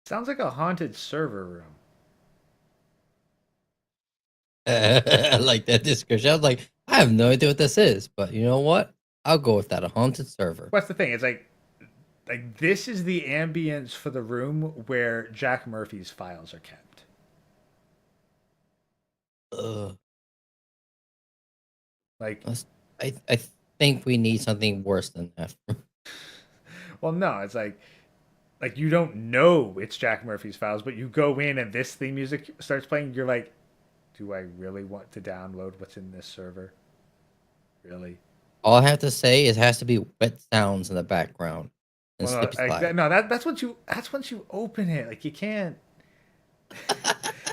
Sounds like a haunted server room. I like that description. I was like, I have no idea what this is, but you know what? I'll go with that. A haunted server. What's the thing? It's like this is the ambience for the room where Jack Murphy's files are kept. Ugh. Like, I think we need something worse than that. well, no, it's like you don't know it's Jack Murphy's files, but you go in and this theme music starts playing. You're like, do I really want to download what's in this server? Really? All I have to say is it has to be wet sounds in the background and Well, no, slip slide. no, that's once you open it. Like you can't.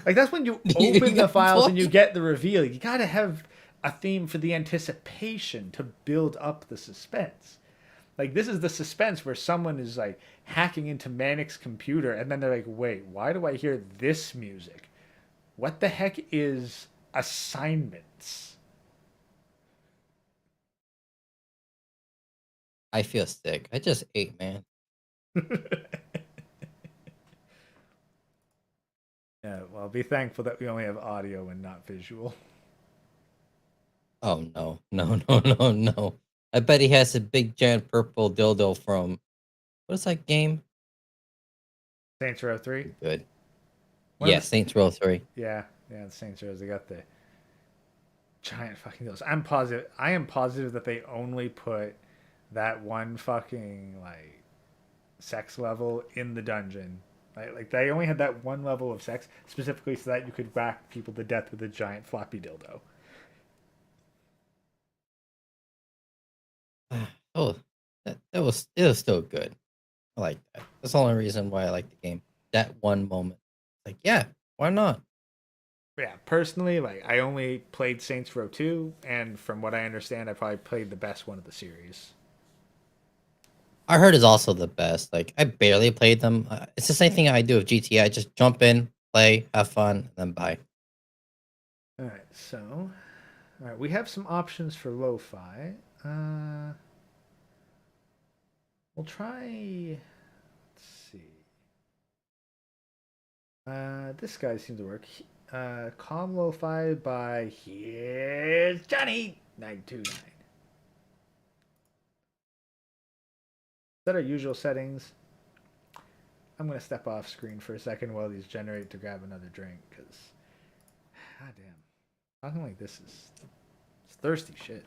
Like that's when you You open the got a files and you point. get the reveal. You gotta have a theme for the anticipation to build up the suspense. Like this is the suspense where someone is like hacking into Manic's computer and then they're like, wait, why do I hear this music? What the heck is assignments? I feel sick. I just ate, man. Yeah, well, be thankful that we only have audio and not visual. Oh no, no, no, no, no. I bet he has a big giant purple dildo from what is that game? Saints Row 3. Good. One of Yeah, the Saints Row 3. yeah, the Saints Row. They got the giant fucking those. I'm positive. I am positive that they only put that one fucking like sex level in the dungeon. Like they only had that one level of sex specifically so that you could whack people to death with a giant floppy dildo. Oh, that was it was still good. I like that. That's the only reason why I like the game. That one moment. Like, yeah, why not? Yeah, personally, like I only played Saints Row 2, and from what I understand, I probably played the best one of the series. I heard is also the best. Like, I barely played them. It's the same thing I do with GTA. I just jump in, play, have fun, and then buy. All right, so all right, we have some options for lo-fi. We'll try. Let's see. This guy seems to work. Calm lo-fi by Here's Johnny 929. Set our usual settings. I'm gonna step off screen for a second while these generate to grab another drink because God damn. Talking like this is it's thirsty shit.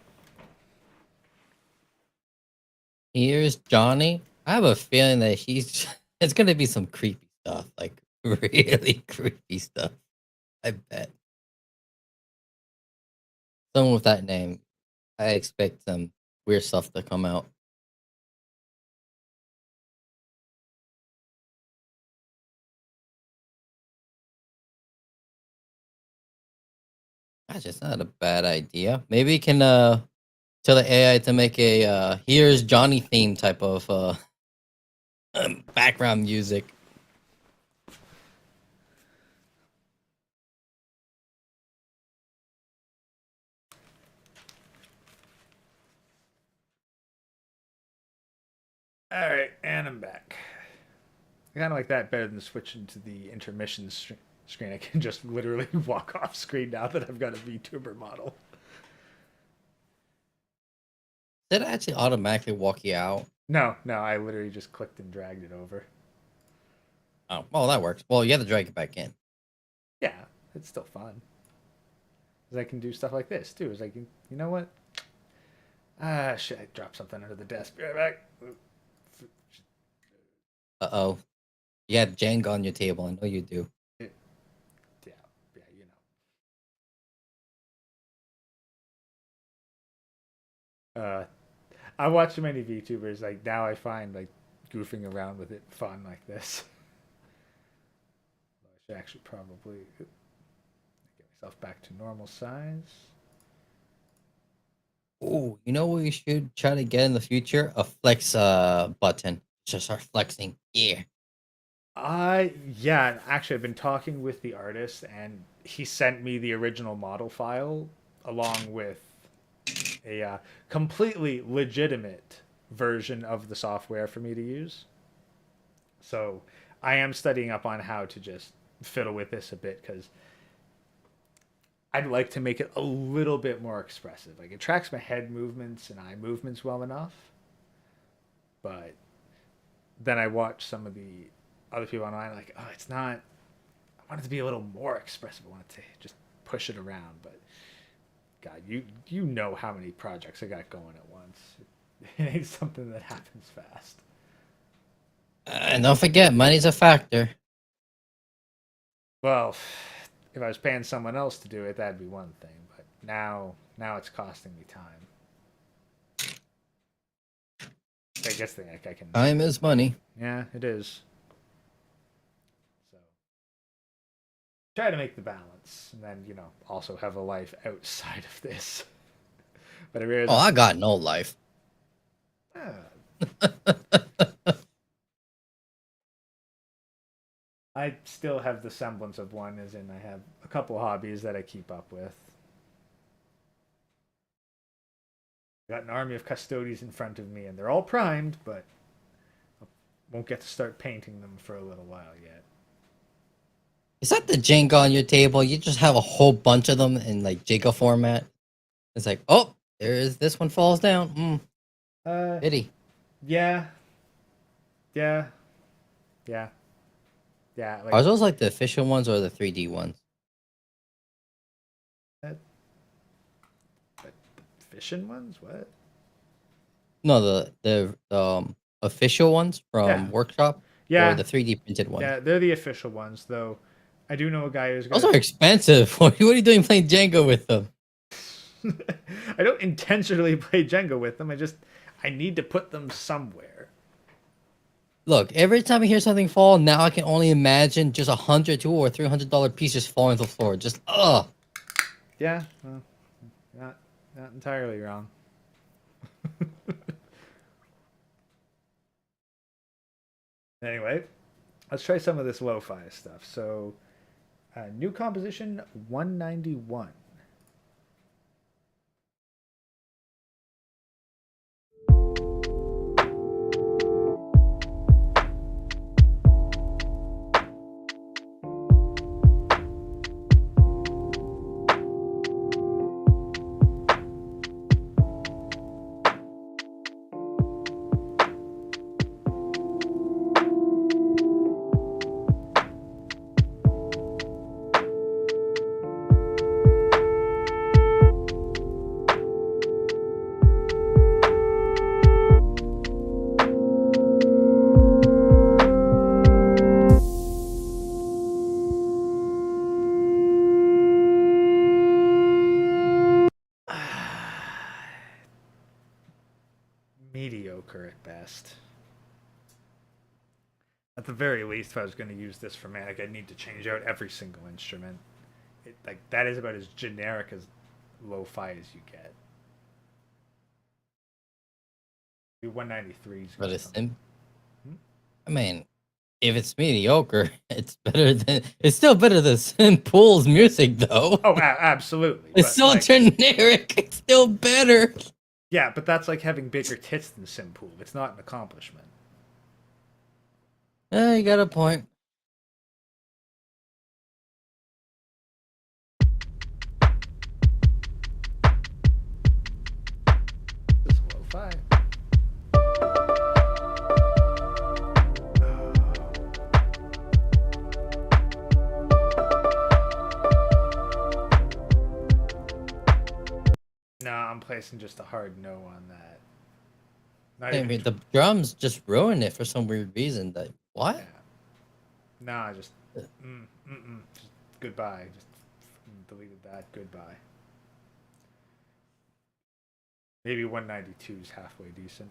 Here's Johnny. I have a feeling that he's it's gonna be some creepy stuff, like really creepy stuff. I bet. Someone with that name, I expect some weird stuff to come out. That's just not a bad idea. Maybe you can tell the AI to make a here's Johnny theme type of background music. All right, and I'm back. I kind of like that better than switching to the intermission screen. I can just literally walk off screen now that I've got a VTuber model. Did it actually automatically walk you out? No, I literally just clicked and dragged it over. Oh, well, that works. Well, you have to drag it back in. Yeah, it's still fun. Because I can do stuff like this too. It's like, you know what? Ah, shit, I dropped something under the desk. Be right back. Uh-oh. You have Jenga on your table. I know you do. Yeah, you know. I watch so many VTubers. Like now, I find like goofing around with it fun like this. I should actually probably get myself back to normal size. Oh, you know what we should try to get in the future? A flex button. Just start flexing. Yeah. Yeah, actually I've been talking with the artist and he sent me the original model file along with a completely legitimate version of the software for me to use. So I am studying up on how to just fiddle with this a bit because I'd like to make it a little bit more expressive. Like it tracks my head movements and eye movements well enough, but then I watch some of the other people online like, oh, it's not. I want it to be a little more expressive. I want it to just push it around, but God, you know how many projects I got going at once. It ain't something that happens fast. And don't forget, money's a factor. Well, if I was paying someone else to do it, that'd be one thing. But now it's costing me time. I guess I can. Time is money. Yeah, it is. So try to make the balance, and then also have a life outside of this. But I realize. Oh, I got no life. I still have the semblance of one, as in I have a couple hobbies that I keep up with. I got an army of custodians in front of me, and they're all primed, but I won't get to start painting them for a little while yet. Is that the Jenga on your table? You just have a whole bunch of them in like Jenga format. It's like, oh, there's this one falls down. Pity. Yeah. Like, are those like the official ones or the 3D ones? The fishing ones? What? No, the official ones from Workshop. Yeah. Or the 3D printed ones. Yeah, they're the official ones, though. I do know a guy who's. Those are expensive. What are you doing playing Jenga with them? I don't intentionally play Jenga with them. I need to put them somewhere. Look, every time I hear something fall, now I can only imagine just $100, $200 or $300 pieces falling to the floor. Just Yeah, well, not entirely wrong. Anyway, let's try some of this lo-fi stuff. So, new composition 191. mediocre at best. At the very least, if I was going to use this for Manic, I'd need to change out every single instrument. Like that is about as generic as lo-fi as you get. 193s. But I mean, if it's mediocre, it's still better than Simpool's music though. Oh, absolutely. It's so like, generic. It's still better. Yeah, but that's like having bigger tits than Simpool. It's not an accomplishment. You got a point. This is lo-fi. No, I'm placing just a hard no on that. I mean, the drums just ruined it for some weird reason. That what? Yeah. Nah, just goodbye. Just deleted that. Goodbye. Maybe 192 is halfway decent.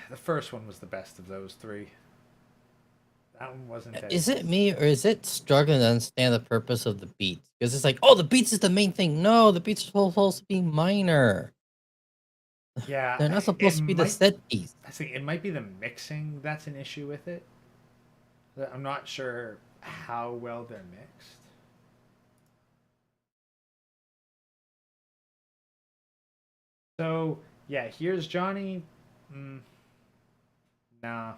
The first one was the best of those three. That one wasn't. Is it me or is it struggling to understand the purpose of the beats? Because it's like, oh, the beats is the main thing. No, the beats are supposed to be minor. Yeah, they're not supposed to be the set piece. I think it might be the mixing that's an issue with it. I'm not sure how well they're mixed. So yeah, here's Johnny. Nah.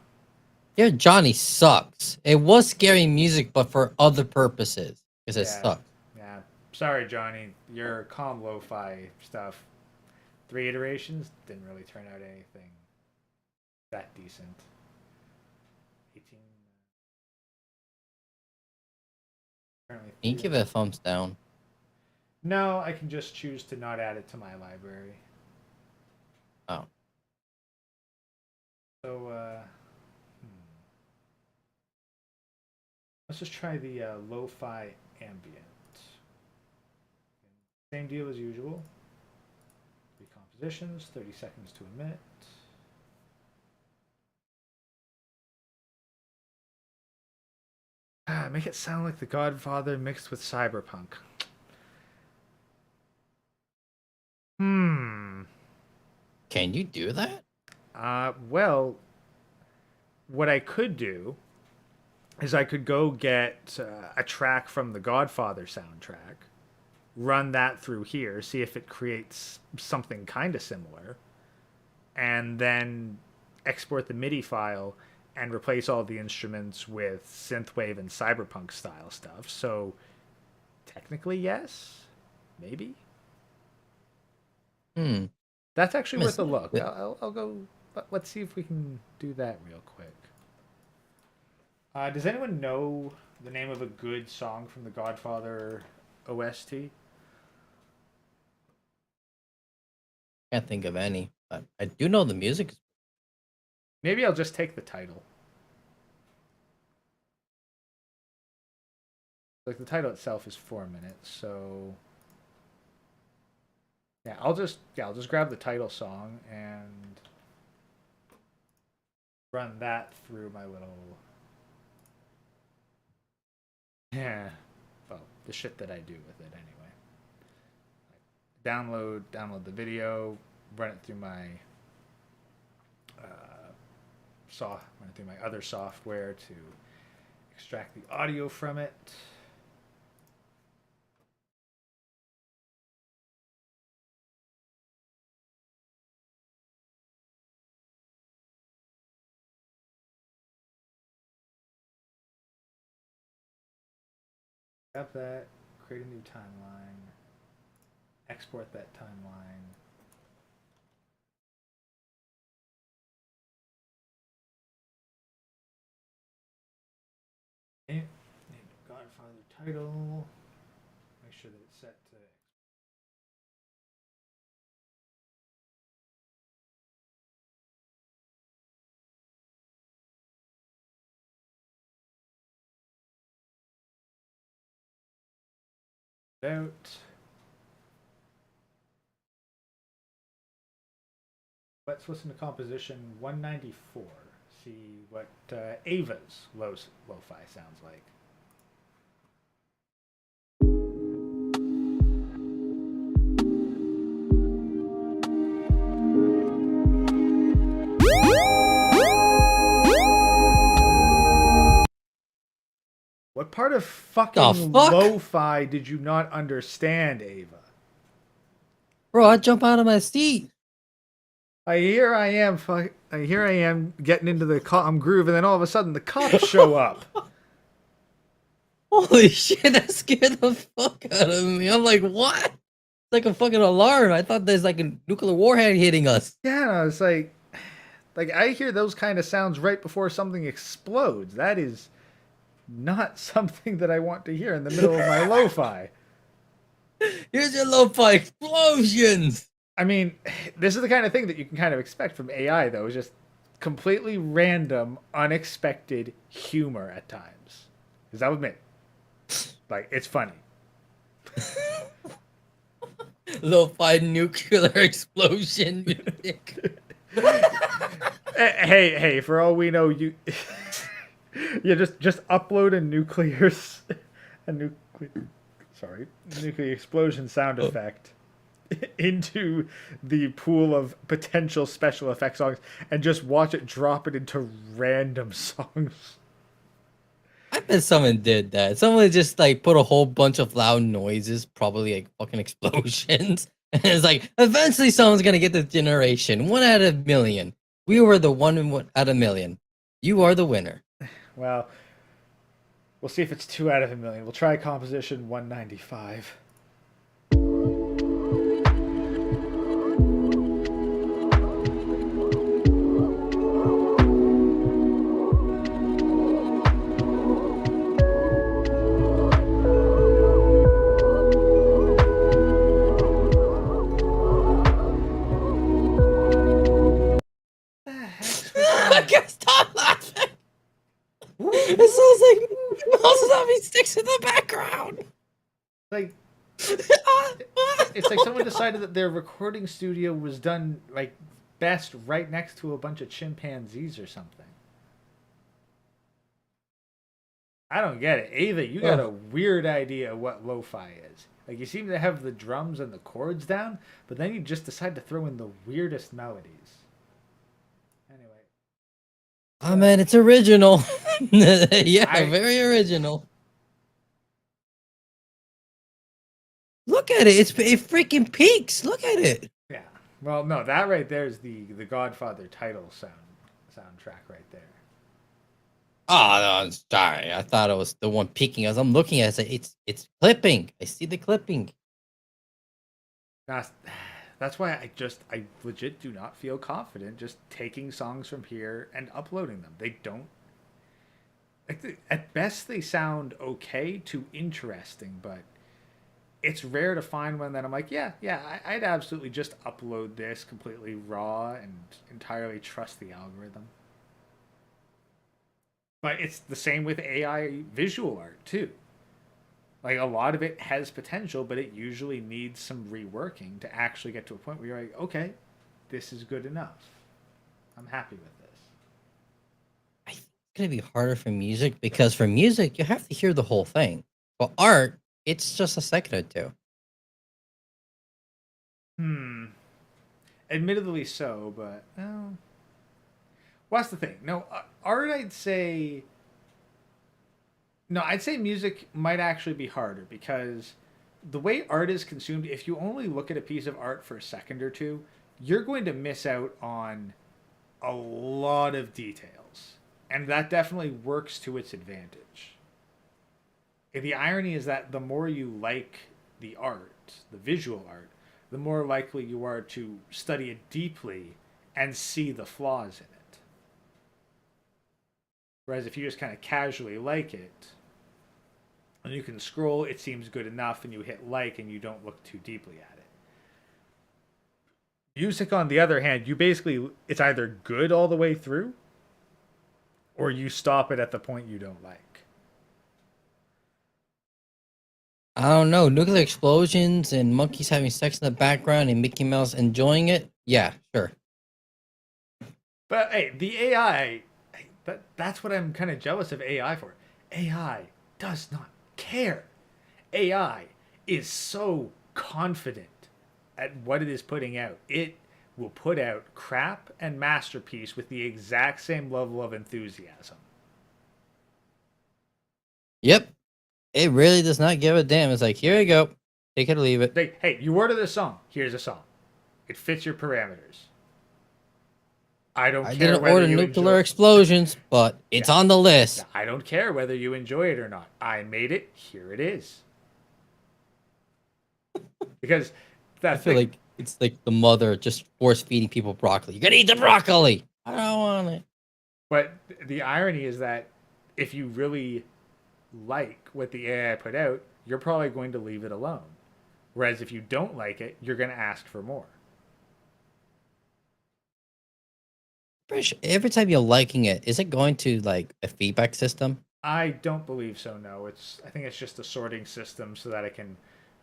Yeah, Johnny sucks. It was scary music, but for other purposes. Because it sucked. Yeah. Sorry, Johnny. Your calm lo-fi stuff. 3 iterations didn't really turn out anything that decent. 18. Can you give it a thumbs down? No, I can just choose to not add it to my library. Oh. So, let's just try the lo-fi ambient. Same deal as usual. 3 compositions, 30 seconds to a minute. Make it sound like The Godfather mixed with cyberpunk. Can you do that? Well, what I could do is I could go get a track from the Godfather soundtrack, run that through here, see if it creates something kind of similar, and then export the MIDI file and replace all the instruments with synthwave and cyberpunk style stuff. So technically, yes, maybe. That's actually worth a look. I'll go. Let's see if we can do that real quick. Does anyone know the name of a good song from the Godfather OST? Can't think of any, but I do know the music. Maybe I'll just take the title. Like the title itself is 4 minutes, so yeah, I'll just grab the title song and run that through my little the shit that I do with it anyway. Download the video, run it through my run it through my other software to extract the audio from it. Grab that, create a new timeline. export that timeline. Name the Godfather title. Make sure that it's set to out. Let's listen to composition 194. See what Ava's lo-fi sounds like. What part of fucking lo-fi did you not understand, Ava? Bro, I jump out of my seat. Here I am getting into the groove, and then all of a sudden the cops show up. Holy shit, that scared the fuck out of me. I'm like, what? It's like a fucking alarm. I thought there's like a nuclear warhead hitting us. Yeah, it's like I hear those kind of sounds right before something explodes. That is not something that I want to hear in the middle of my lo-fi. Here's your lo-fi explosions. I mean, this is the kind of thing that you can kind of expect from AI, though. It's just completely random, unexpected humor at times. Because I'll admit, like, it's funny. Lo-fi nuclear explosion music. Hey, for all we know, you just upload a nuclear explosion sound effect into the pool of potential special effects songs and just watch it drop it into random songs. I bet someone did that. Someone just like put a whole bunch of loud noises, probably like fucking explosions. And it's like, eventually someone's gonna get this generation. 1 out of a million. We were the 1 out of a million. You are the winner. Well, we'll see if it's 2 out of a million. We'll try composition 195. I can't stop laughing. It sounds like Mouse Zombie sticks in the background. Like, it's like someone decided that their recording studio was done like best right next to a bunch of chimpanzees or something. I don't get it. Ava, you got a weird idea of what lo-fi is. Like, you seem to have the drums and the chords down, but then you just decide to throw in the weirdest melodies. Anyway. Oh man, it's original. Yeah, very original. Look at it. It freaking peaks. Look at it. Yeah. Well, no, that right there is the Godfather title soundtrack right there. Oh no, I'm sorry. I thought it was the one peaking. As I'm looking at it, it's clipping. I see the clipping. That's why I legit do not feel confident just taking songs from here and uploading them. They don't. At best, they sound okay to interesting, but it's rare to find one that I'm like, yeah, I'd absolutely just upload this completely raw and entirely trust the algorithm. But it's the same with AI visual art, too. Like, a lot of it has potential, but it usually needs some reworking to actually get to a point where you're like, okay, this is good enough. I'm happy with this. I think it's going to be harder for music because for music, you have to hear the whole thing. For art, it's just a second or two. Admittedly so, but well, that's the thing. No, art, I'd say music might actually be harder because the way art is consumed, if you only look at a piece of art for a second or two, you're going to miss out on a lot of details. And that definitely works to its advantage. The irony is that the more you like the art, the visual art, the more likely you are to study it deeply and see the flaws in it. Whereas if you just kind of casually like it, and you can scroll, it seems good enough, and you hit like and you don't look too deeply at it. Music, on the other hand, it's either good all the way through, or you stop it at the point you don't like. I don't know. Nuclear explosions and monkeys having sex in the background and Mickey Mouse enjoying it. Yeah, sure. But hey, the AI, that's what I'm kind of jealous of AI for. AI does not care. AI is so confident at what it is putting out. It will put out crap and masterpiece with the exact same level of enthusiasm. Yep. It really does not give a damn. It's like, here you go. Take it or leave it. Hey, you ordered a song. Here's a song. It fits your parameters. I didn't order nuclear explosions, but it's on the list. I don't care whether you enjoy it or not. I made it. Here it is. Because I feel like it's like the mother just force feeding people broccoli. You gotta eat the broccoli. I don't want it. But the irony is that if you really like what the AI put out, you're probably going to leave it alone. Whereas if you don't like it, you're going to ask for more. Every time you're liking it, is it going to like a feedback system? I don't believe so, no. I think it's just a sorting system so that I can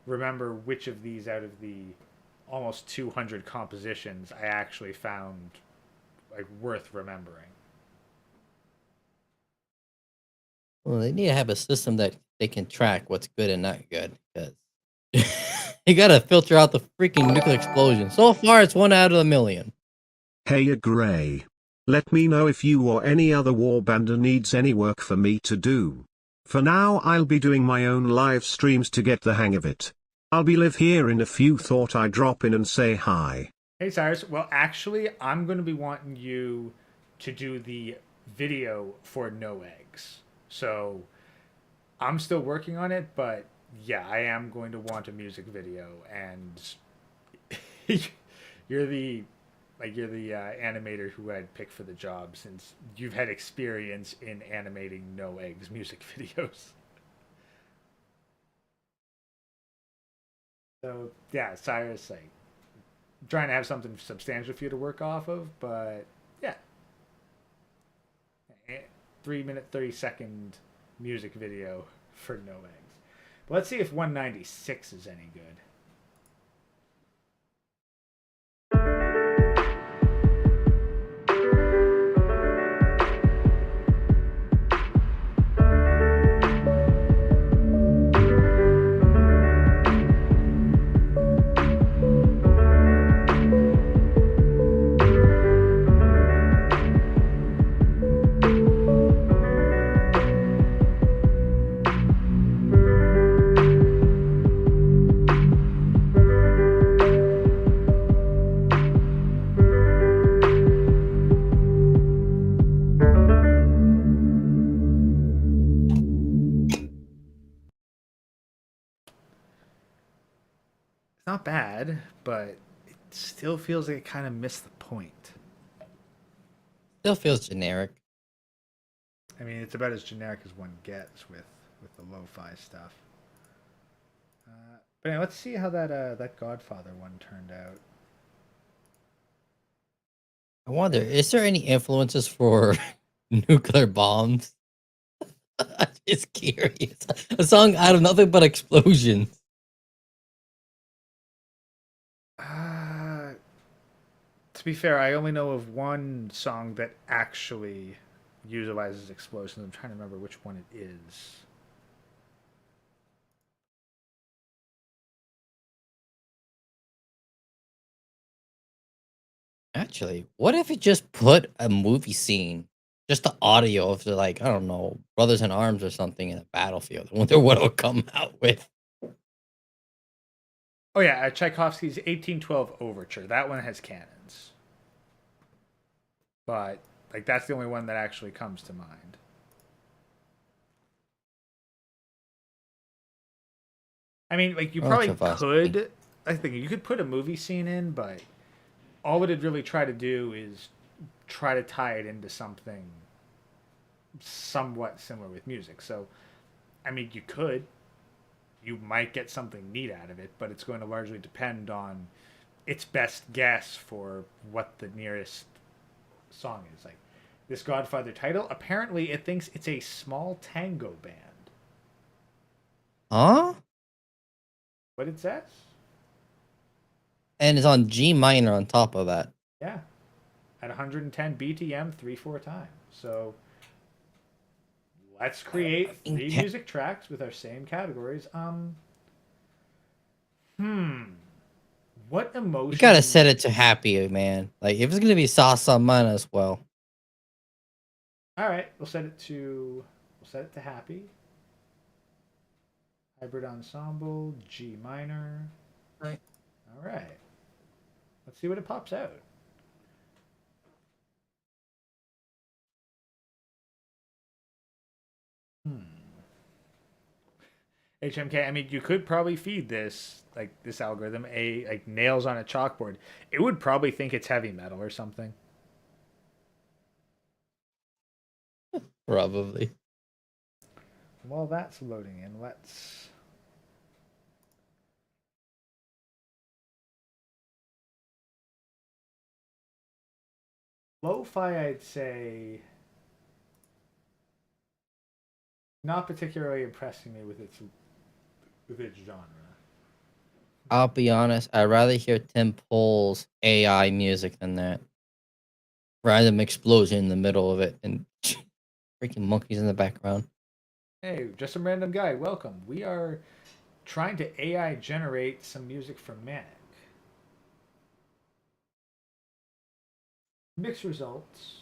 remember which of these out of the almost 200 compositions I actually found like worth remembering. Well, they need to have a system that they can track what's good and not good, because you gotta filter out the freaking nuclear explosion. So far, it's 1 out of a million. Hey, Gray. Let me know if you or any other warbander needs any work for me to do. For now, I'll be doing my own live streams to get the hang of it. I'll be live here in a few. Thought I'd drop in and say hi. Hey, Cyrus. Well, actually, I'm going to be wanting you to do the video for No Eggs. So I'm still working on it, but yeah, I am going to want a music video, and you're the animator who I'd pick for the job, since you've had experience in animating No Eggs music videos. So yeah, Cyrus, like, I'm trying to have something substantial for you to work off of, but yeah, 3 minute 30-second music video for No Eggs. But let's see if 196 is any good. Not bad, but it still feels like it kind of missed the point. Still feels generic. I mean, it's about as generic as one gets with the lo-fi stuff. But anyway, let's see how that Godfather one turned out. I wonder, is there any influences for nuclear bombs? I'm just curious. A song out of nothing but explosions. To be fair, I only know of one song that actually utilizes explosions. I'm trying to remember which one it is. Actually, what if it just put a movie scene, just the audio of the, like, I don't know, Brothers in Arms or something in a battlefield? I wonder what it would come out with. Oh yeah, Tchaikovsky's 1812 Overture. That one has cannons. But like that's the only one that actually comes to mind. I mean, like you probably could I think you could put a movie scene in, but all it'd really try to do is try to tie it into something somewhat similar with music. So, I mean, you might get something neat out of it, but it's going to largely depend on its best guess for what the nearest song is. Like this Godfather title, apparently it thinks it's a small tango band. Huh? What it says? And it's on G minor on top of that. Yeah. At 110 BTM 3/4 times. So let's create 3 music tracks with our same categories. What emotion? You gotta set it to happy, man. Like if it's gonna be salsa, might as well. All right, we'll set it to happy. Hybrid ensemble, G minor. Right. All right. Let's see what it pops out. HMK, I mean, you could probably feed this algorithm like nails on a chalkboard. It would probably think it's heavy metal or something. Probably. While that's loading in, let's lo-fi, I'd say, not particularly impressing me with its genre. I'll be honest, I'd rather hear Tim Pool's AI music than that. Random explosion in the middle of it and freaking monkeys in the background. Hey, just some random guy. Welcome. We are trying to AI generate some music from Manic. Mix results.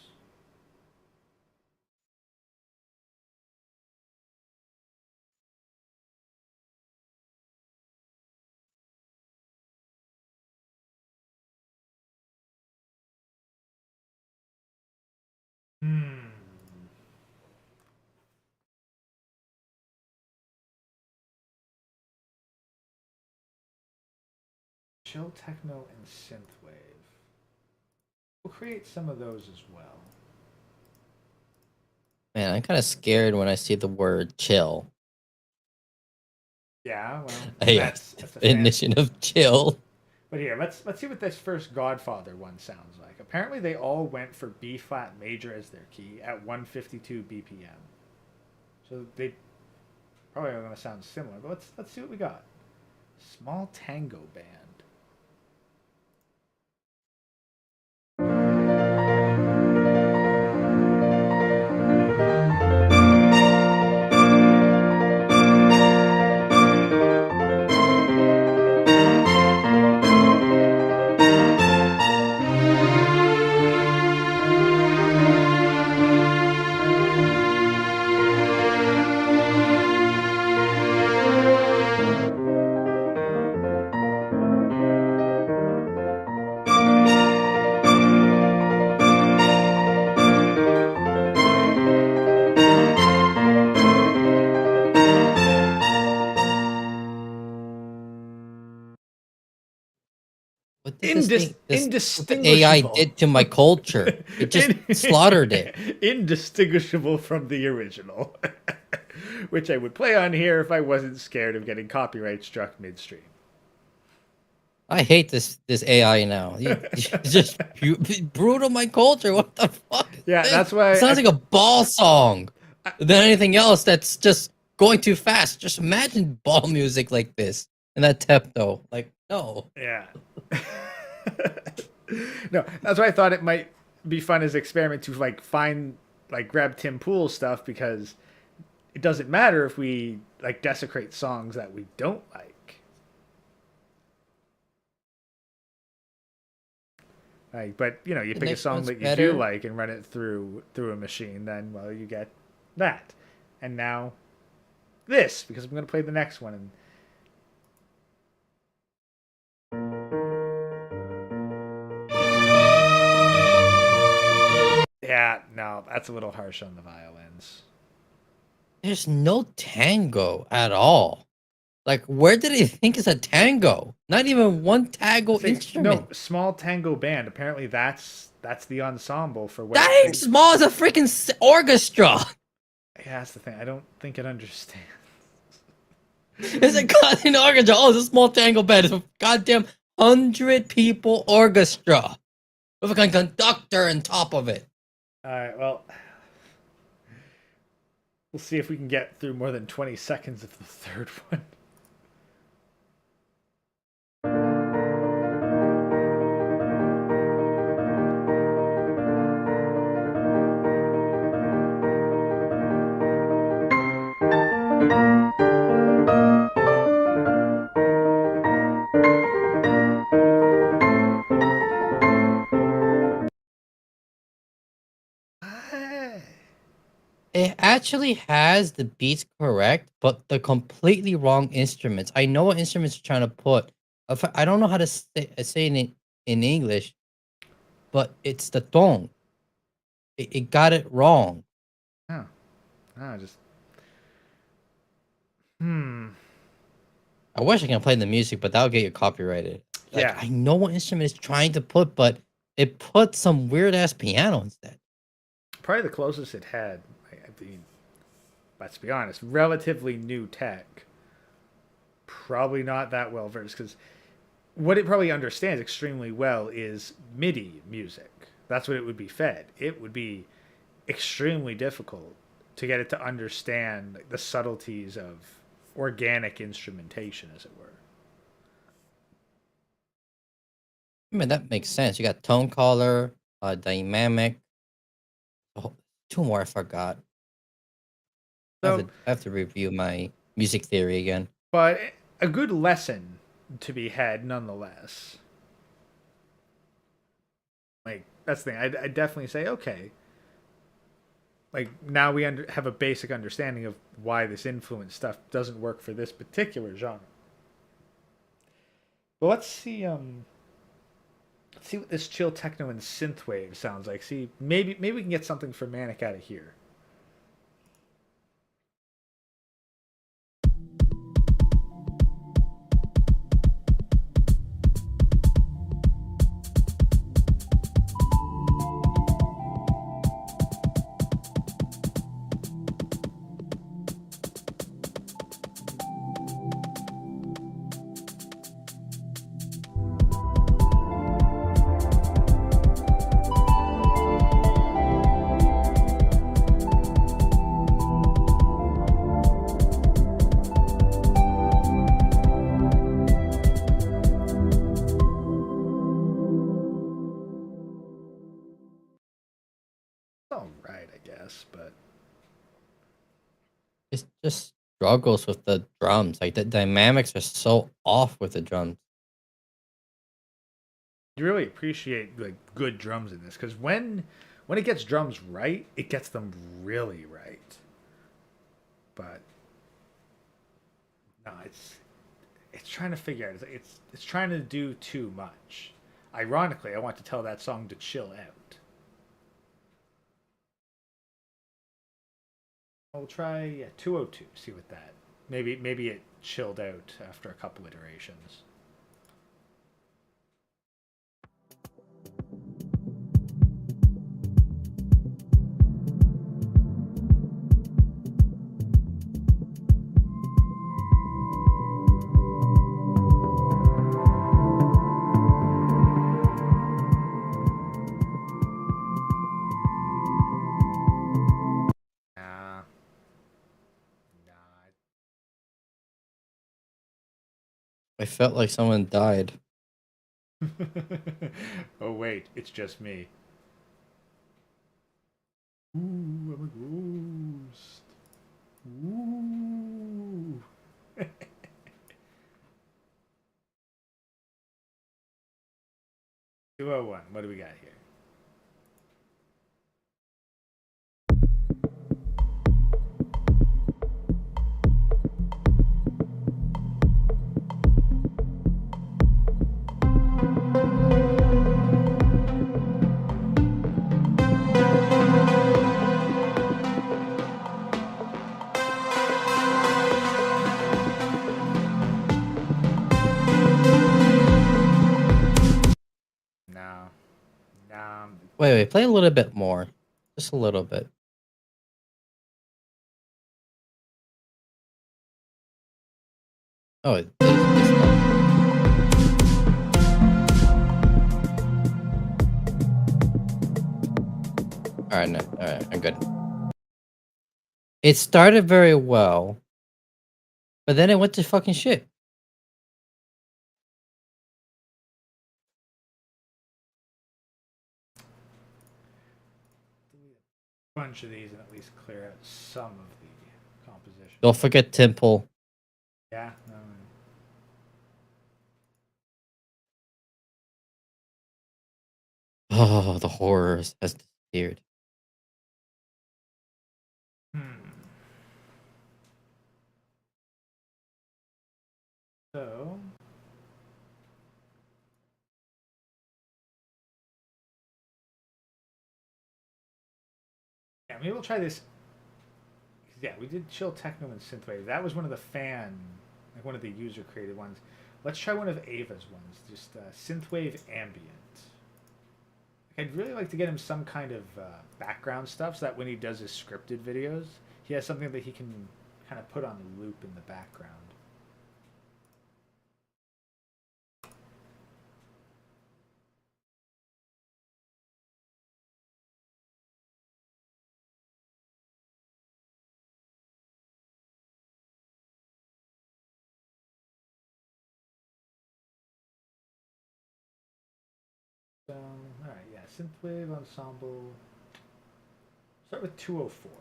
Chill techno and synthwave. We'll create some of those as well. Man, I'm kind of scared when I see the word chill. Yeah, well, that's a definition of chill. But here, let's see what this first Godfather one sounds like. Apparently, they all went for B flat major as their key at 152 BPM. So they probably are going to sound similar. But let's see what we got. Small tango band. What did this Indistinguishable. AI did to my culture? It just slaughtered it. Indistinguishable from the original. Which I would play on here if I wasn't scared of getting copyright struck midstream. I hate this AI now. You just brutal my culture. What the fuck? Yeah, that's why it sounds like a ball song than anything else that's just going too fast. Just imagine ball music like this and that tempo. Like, no. Yeah. No, that's why I thought it might be fun as an experiment to grab Tim Pool's stuff, because it doesn't matter if we desecrate songs that we don't like. But you pick a song that you do like and run it through a machine, then you get that. And now this, because I'm going to play the next one. And yeah, no, that's a little harsh on the violins. There's no tango at all. Like, where did he think is a tango? Not even one tango See, instrument. no, small tango band. Apparently, that's the ensemble for what. That ain't small as a freaking orchestra. Yeah, that's the thing. I don't think it understands. It's a goddamn orchestra. Oh, it's a small tango band. It's a goddamn 100-people orchestra with a conductor on top of it. All right. Well, we'll see if we can get through more than 20 seconds of the third one. It actually has the beats correct, but the completely wrong instruments. I know what instruments you're trying to put. I don't know how to say it in English, but it's the tone. It got it wrong. Oh, no, just. I wish I can play the music, but that'll get you copyrighted. Like, Yeah. I know what instrument it's trying to put, but it put some weird ass piano instead. Probably the closest it had. I mean, let's be honest, relatively new tech. Probably not that well versed, because what it probably understands extremely well is MIDI music. That's what it would be fed. It would be extremely difficult to get it to understand the subtleties of organic instrumentation, as it were. I mean, that makes sense. You got tone color, dynamic. Oh, two more I forgot. So, I have to review my music theory again. but a good lesson to be had nonetheless. Like, that's the thing. I definitely say, okay, like, now we have a basic understanding of why this influence stuff doesn't work for this particular genre. But let's see what this chill techno and synthwave sounds like. See, maybe we can get something for Manic out of here. All right, I guess, but It just struggles with the drums. Like the dynamics are so off with the drums. you really appreciate like good drums in this, because when it gets drums right, it gets them really right. But no, it's trying to figure out. It's trying to do too much. Ironically, I want to tell that song to chill out. I'll try 202. See what that. Maybe it chilled out after a couple iterations. Nah. Nah. I felt like someone died. Oh wait, it's just me. Ooh, I'm a ghost. Ooh. 201. What do we got here? Wait, play a little bit more. Just a little bit. Oh, it's all right. No, all right, I'm good. It started very well, but then it went to fucking shit. Bunch of these and at least clear out some of the composition. Don't forget Temple. Yeah. Oh, the horrors has disappeared. So. Yeah, maybe we'll try this. Yeah, we did chill techno and synthwave. That was one of the like one of the user created ones. Let's try one of Ava's ones, just synthwave ambient. I'd really like to get him some kind of background stuff so that when he does his scripted videos, he has something that he can kind of put on loop in the background. So, all right, yeah, synthwave ensemble. Start with 204.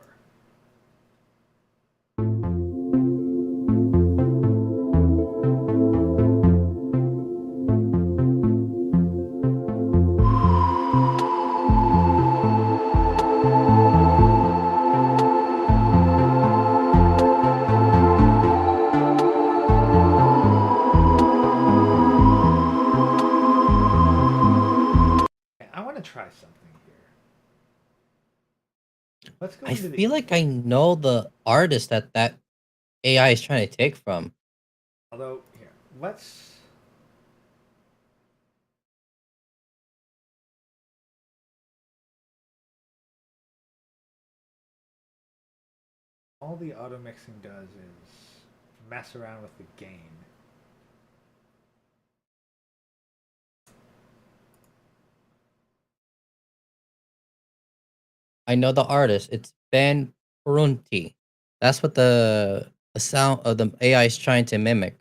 I want to try something here. Let's go I into the. feel like I know the artist that AI is trying to take from. Although, here, let's. All the auto mixing does is mess around with the gain. I know the artist. It's Ben Prunty. That's what the sound of the AI is trying to mimic.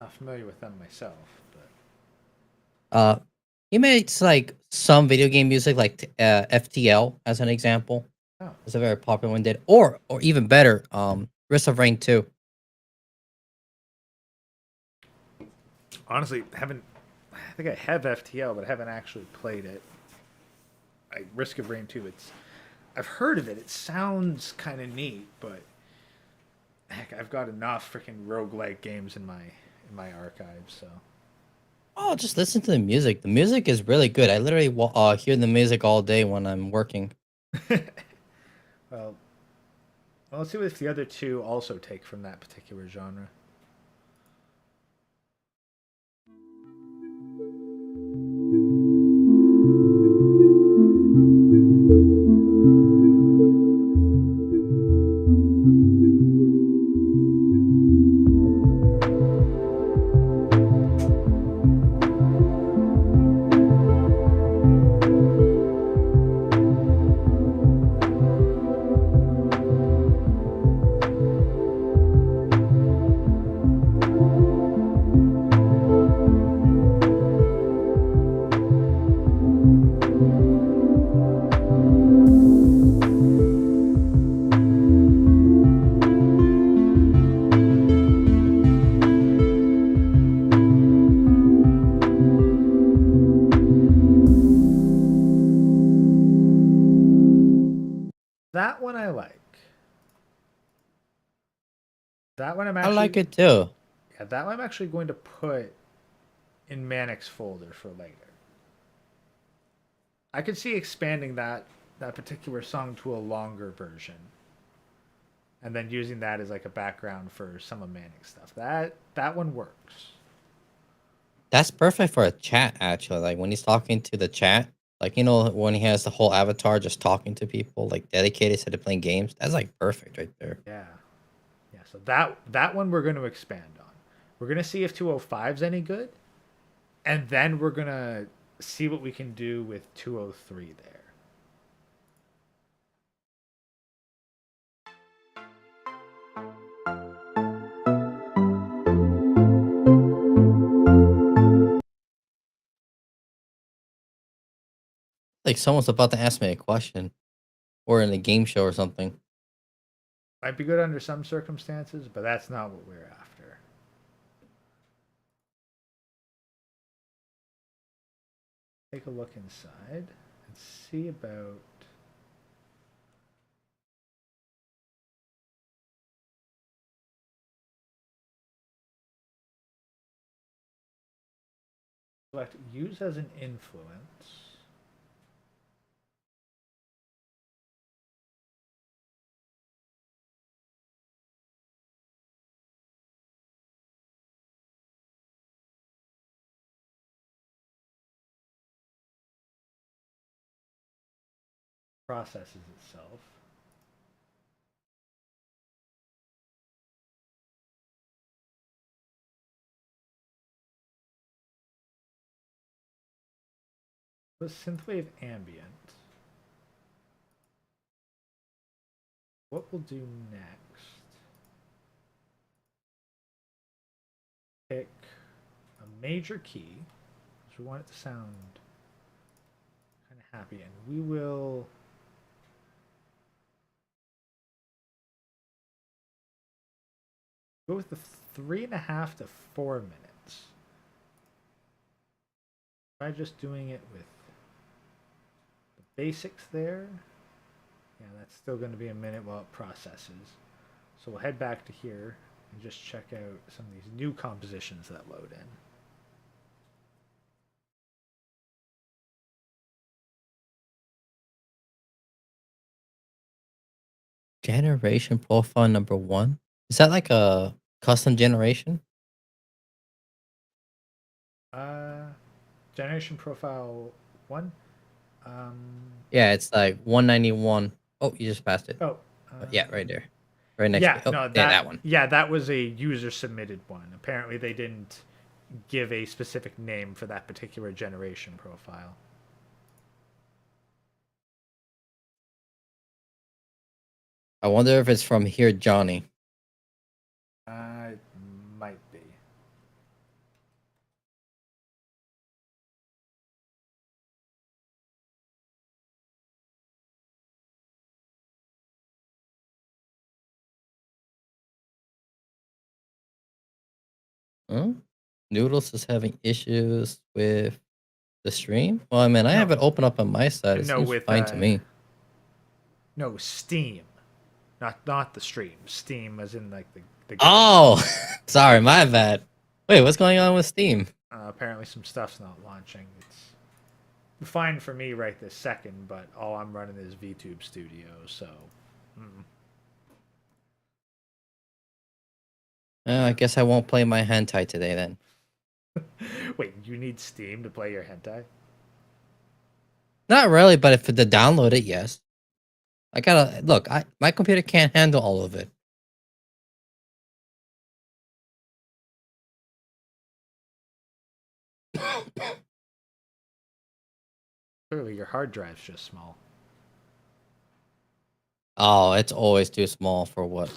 Not familiar with them myself, but Uh, he makes like some video game music, like FTL as an example. oh, It's a very popular one. Did or even better, Risk of Rain 2. honestly, haven't. I think I have FTL, but I haven't actually played it. Risk of Rain 2. I've heard of it. It sounds kind of neat, but heck, I've got enough freaking roguelike games in my archive. So Oh, just listen to the music. The music is really good. I literally hear the music all day when I'm working. well, let's see if the other two also take from that particular genre. That one I like. That one I'm I like actually it too. yeah, that one I'm actually going to put in Manic's folder for later. I could see expanding that particular song to a longer version, and then using that as like a background for some of Manic's stuff. That one works. That's perfect for a chat, actually. Like when he's talking to the chat, like when he has the whole avatar just talking to people, like dedicated to playing games. That's like perfect right there. Yeah. Yeah, so that one we're going to expand on. We're going to see if 205's any good, and then we're going to see what we can do with 203 there. Like someone's about to ask me a question, or in a game show or something. Might be good under some circumstances, but that's not what we're after. Take a look inside and see about select use as an influence. Processes itself. Was synthwave ambient. What we'll do next, pick a major key, because we want it to sound kind of happy, and we will go with the 3.5 to 4 minutes. Try just doing it with the basics there. Yeah, that's still going to be a minute while it processes. So we'll head back to here and just check out some of these new compositions that load in. Generation profile number 1. Is that like a custom generation? Generation profile 1. Yeah, it's like 191. Oh, you just passed it. Oh, Yeah, right there. Right next yeah, to it. Oh, no, yeah, that one. Yeah, that was a user submitted one. Apparently, they didn't give a specific name for that particular generation profile. I wonder if it's from Here Johnny. It might be. Huh? Noodles is having issues with the stream? Well, I mean, I have it open up on my side. It No, seems with fine to me. no Steam, not the stream. Steam, as in like the game. Oh, sorry, my bad. Wait, what's going on with Steam? Apparently, some stuff's not launching. It's fine for me right this second, but all I'm running is VTube Studio, so. I guess I won't play my hentai today then. Wait, you need Steam to play your hentai? Not really, but if to download it, yes. I gotta look. My computer can't handle all of it. Clearly, your hard drive's just small. Oh, it's always too small for what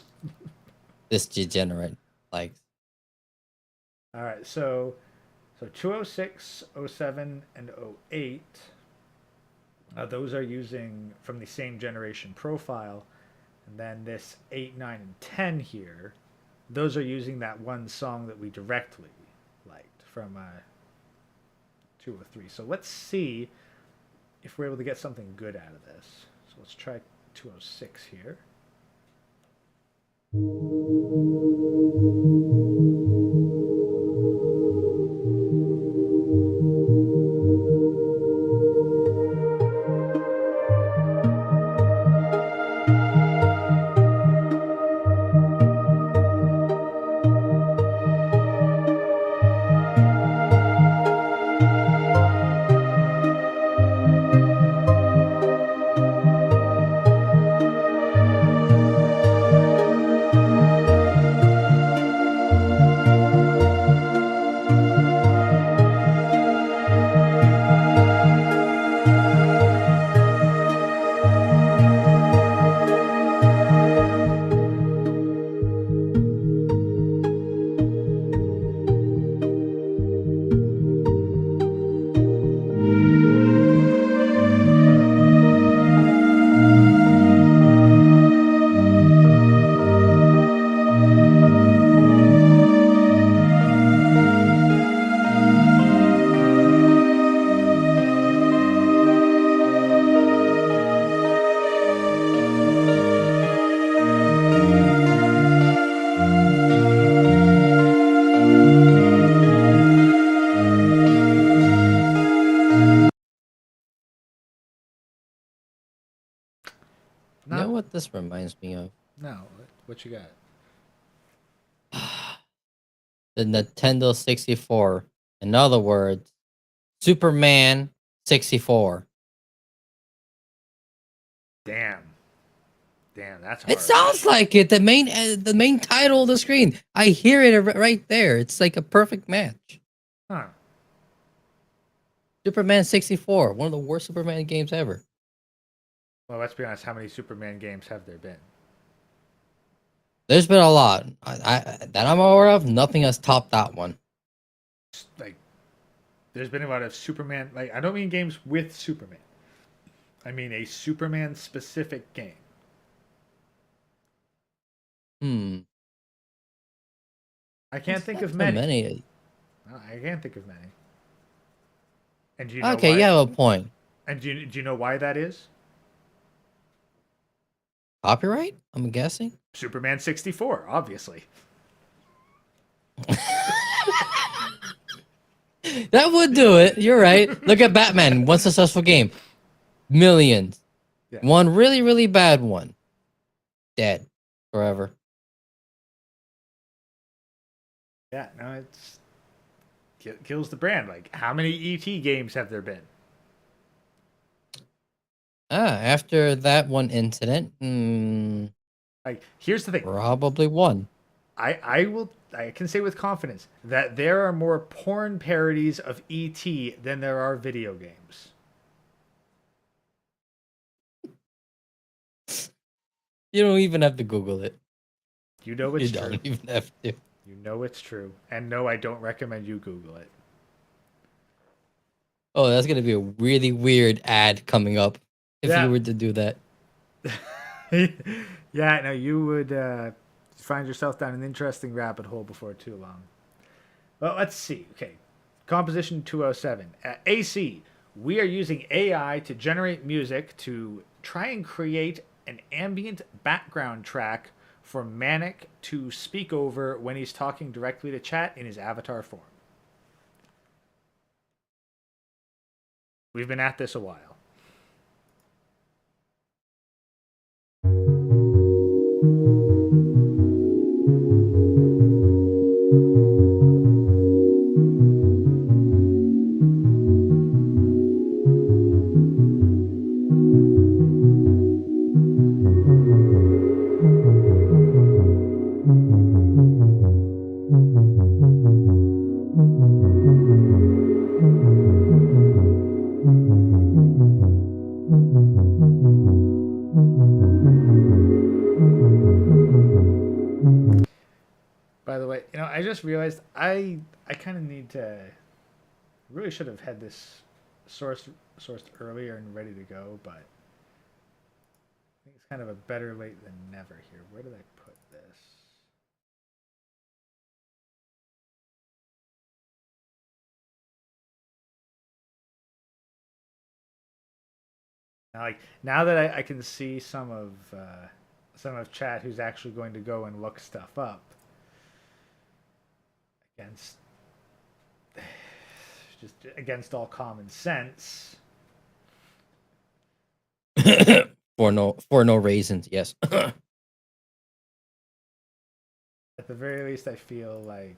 this degenerate likes. All right, so 206, 07, and 08, those are using from the same generation profile. And then this 8, 9, and 10 here, those are using that one song that we directly liked from 203. So let's see if we're able to get something good out of this. So let's try 206 here. this reminds me of? No, what you got? The Nintendo 64. In other words, Superman 64. Damn, that's It harsh. sounds like it. The main title of the screen. I hear it right there. It's like a perfect match. Huh? Superman 64, one of the worst Superman games ever. Well, let's be honest. How many Superman games have there been? There's been a lot. That I'm aware of. Nothing has topped that one. Like, there's been a lot of Superman. Like, I don't mean games with Superman. I mean a Superman specific game. Hmm. I can't think of So many. many. No, I can't think of many. And do you know Okay, why? you have a point. And do you know why that is? Copyright? I'm guessing. Superman 64, obviously. That would do it. You're right. Look at Batman. One successful game. Millions. Yeah. One really, really bad one. Dead. Forever. Yeah, no, it's kills the brand. Like, how many ET games have there been? After that one incident, Like, here's the thing. probably one. I can say with confidence that there are more porn parodies of ET than there are video games. You don't even have to Google it. You know You it's true. don't even have to. You know it's true. And no, I don't recommend you Google it. Oh, that's gonna be a really weird ad coming up if Yeah. you were to do that. Yeah, no, you would find yourself down an interesting rabbit hole before too long. Well, let's see. Okay. Composition 207. AC. We are using AI to generate music to try and create an ambient background track for Manic to speak over when he's talking directly to chat in his avatar form. We've been at this a while. By the way, I just realized I kind of need to really should have had this sourced earlier and ready to go, but I think it's kind of a better late than never here. Where did I put this? Now that I can see some of chat who's actually going to go and look stuff up against just against all common sense. For no reasons, yes. At the very least, I feel like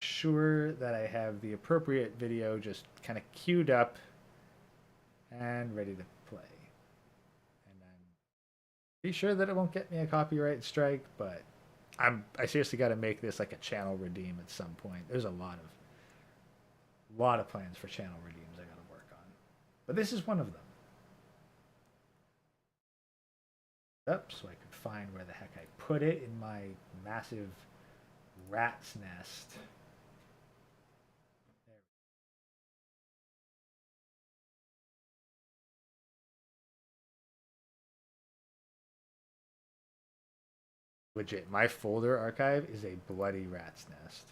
sure that I have the appropriate video just kind of queued up and ready to play. And I'm pretty sure that it won't get me a copyright strike, but I seriously got to make this like a channel redeem at some point. There's a lot of plans for channel redeems I got to work on, but this is one of them. Up so I could find where the heck I put it in my massive rat's nest. Legit, my folder archive is a bloody rat's nest.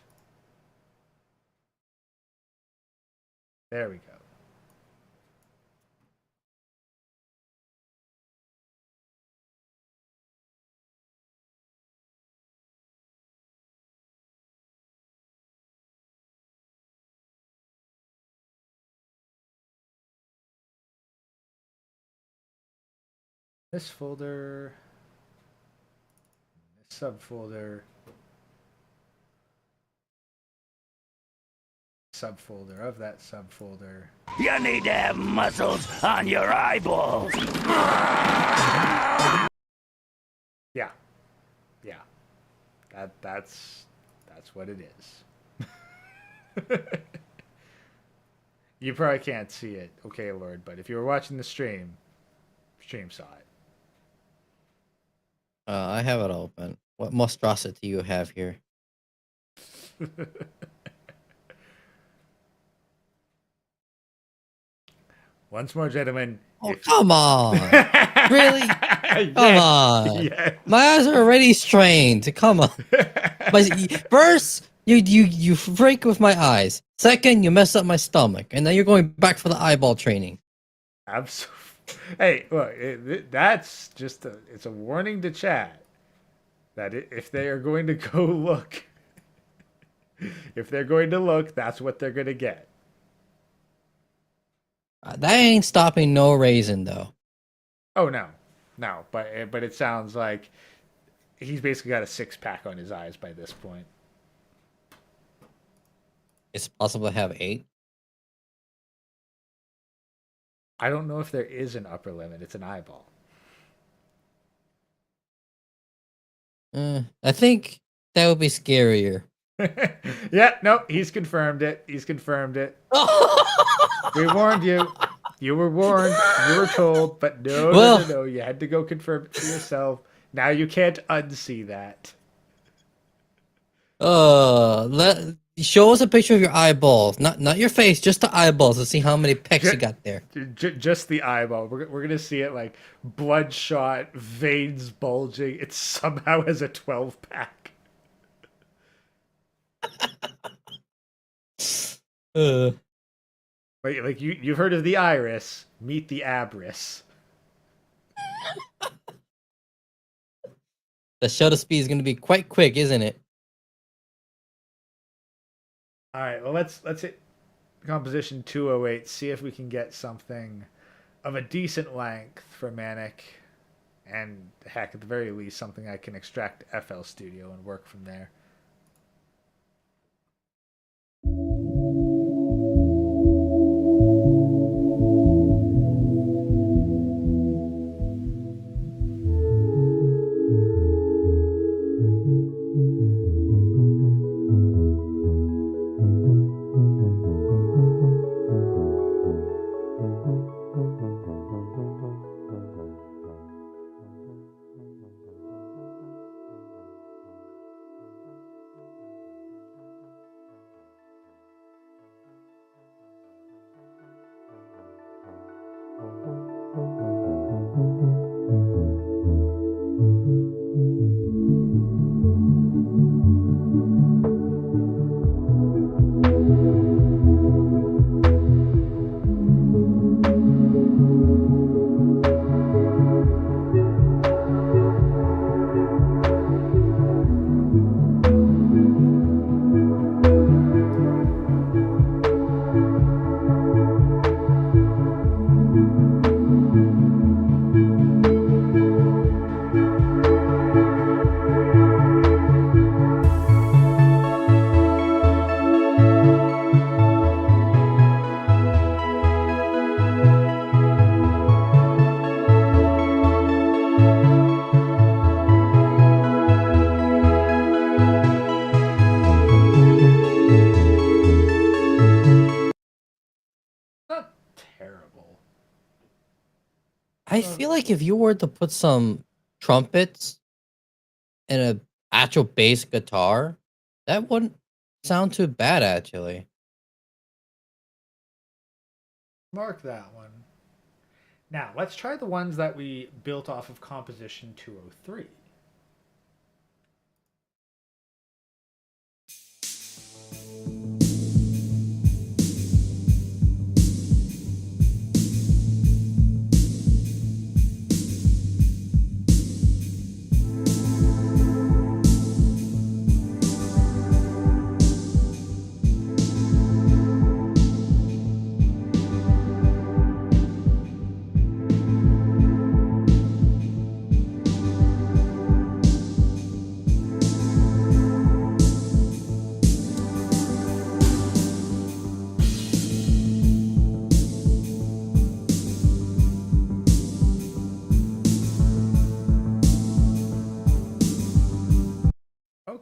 There we go. This folder, this subfolder, subfolder of that subfolder. You need to have muscles on your eyeballs. Yeah, yeah, that's what it is. You probably can't see it, okay, Lord, but if you were watching the stream saw it. I have it open. What monstrosity you have here? Once more, gentlemen. Oh, come on. Really? Come Yes, on. yes. My eyes are already strained. Come on. But first, you freak with my eyes. Second, you mess up my stomach. And then you're going back for the eyeball training. Absolutely. Hey, look, that's just it's a warning to chat that if they are going to go look, if they're going to look, that's what they're going to get. That ain't stopping no raisin, though. Oh, no. No, but it sounds like he's basically got a six-pack on his eyes by this point. It's possible to have 8. I don't know if there is an upper limit. It's an eyeball. I think that would be scarier. Yeah, no, he's confirmed it. He's confirmed it. We warned you. You were warned. You were told, but no. You had to go confirm it for yourself. Now you can't unsee that. Show us a picture of your eyeballs, not your face, just the eyeballs, to see how many pecks you got there. Just the eyeball. We're gonna see it like bloodshot, veins bulging. It somehow has a 12-pack. Like you've heard of the iris? Meet the abris. The shutter speed is going to be quite quick, isn't it? All right. Well, let's hit composition 208. See if we can get something of a decent length for Manic, and heck, at the very least, something I can extract FL Studio and work from there. I feel like if you were to put some trumpets and a actual bass guitar, that wouldn't sound too bad, actually. Mark that one. Now, let's try the ones that we built off of composition 203.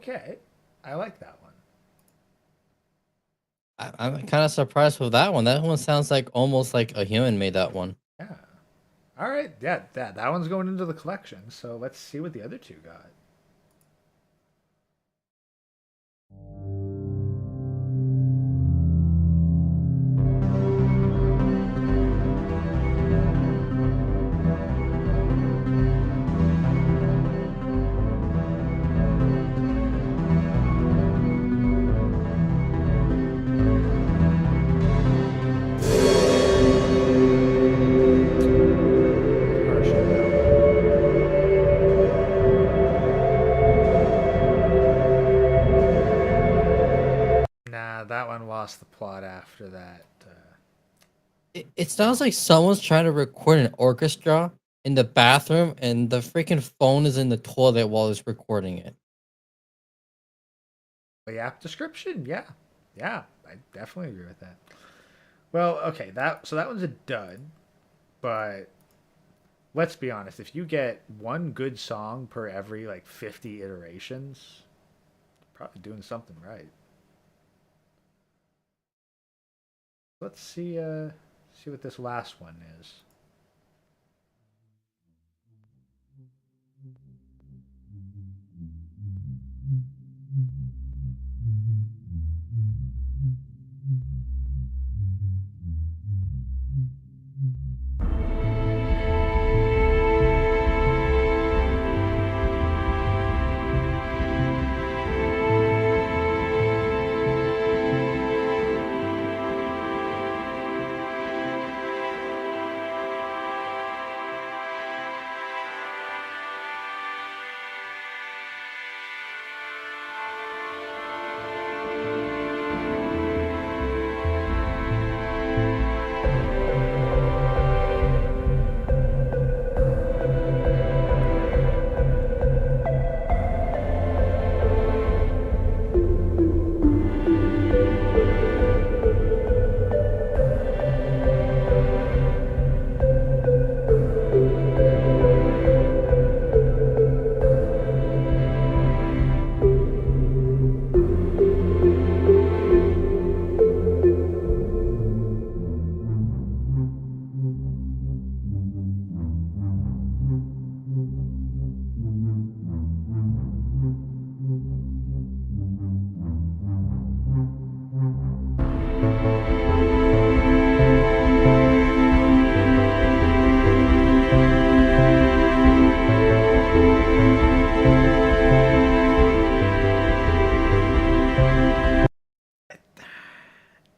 Okay. I like that one. I'm kind of surprised with that one. That one sounds like almost like a human made that one. Yeah. All right. Yeah, that one's going into the collection. So let's see what the other two got. Harsh enough. Nah, that one lost the plot after that. It sounds like someone's trying to record an orchestra in the bathroom, and the freaking phone is in the toilet while it's recording it. The app description, yeah, yeah, I definitely agree with that. Well, okay, that one's a dud, but let's be honest. If you get one good song per every like 50 iterations, probably doing something right. Let's see what this last one is.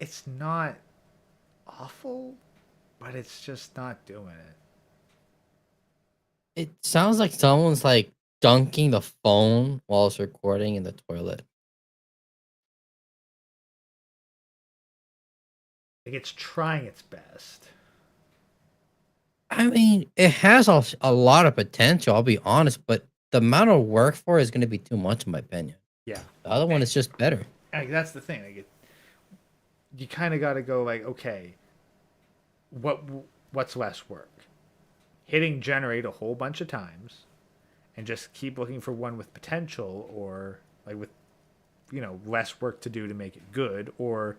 It's not awful, but it's just not doing it. It sounds like someone's like dunking the phone while it's recording in the toilet. Like it's trying its best. I mean, it has a lot of potential, I'll be honest, but the amount of work for it is going to be too much, in my opinion. Yeah, The other one is just better. like that's the thing. Like you kind of got to go like, okay, what what's less work? Hitting generate a whole bunch of times, and just keep looking for one with potential, or like with less work to do to make it good, or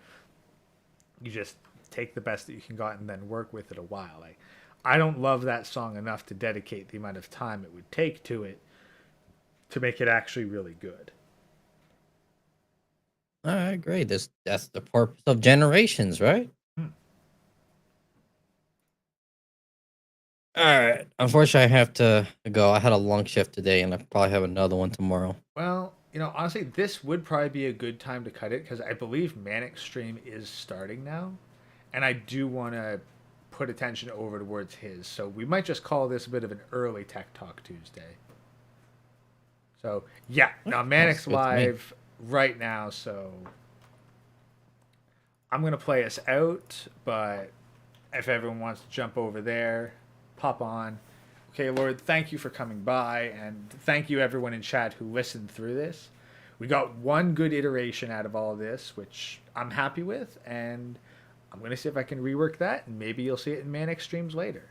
you just take the best that you can get and then work with it a while. Like I don't love that song enough to dedicate the amount of time it would take to it to make it actually really good. All right, great. That's the purpose of generations, right? Hmm. All right. Unfortunately, I have to go. I had a long shift today, and I probably have another one tomorrow. Well, honestly, this would probably be a good time to cut it because I believe Manic stream is starting now, and I do want to put attention over towards his. So we might just call this a bit of an early Tech Talk Tuesday. So yeah, now Manic's Sounds good to me. live right now, so I'm gonna play us out. But if everyone wants to jump over there, pop on. Okay, Lord, thank you for coming by, and thank you everyone in chat who listened through this. We got one good iteration out of all of this, which I'm happy with, and I'm going to see if I can rework that, and maybe you'll see it in Manic streams later.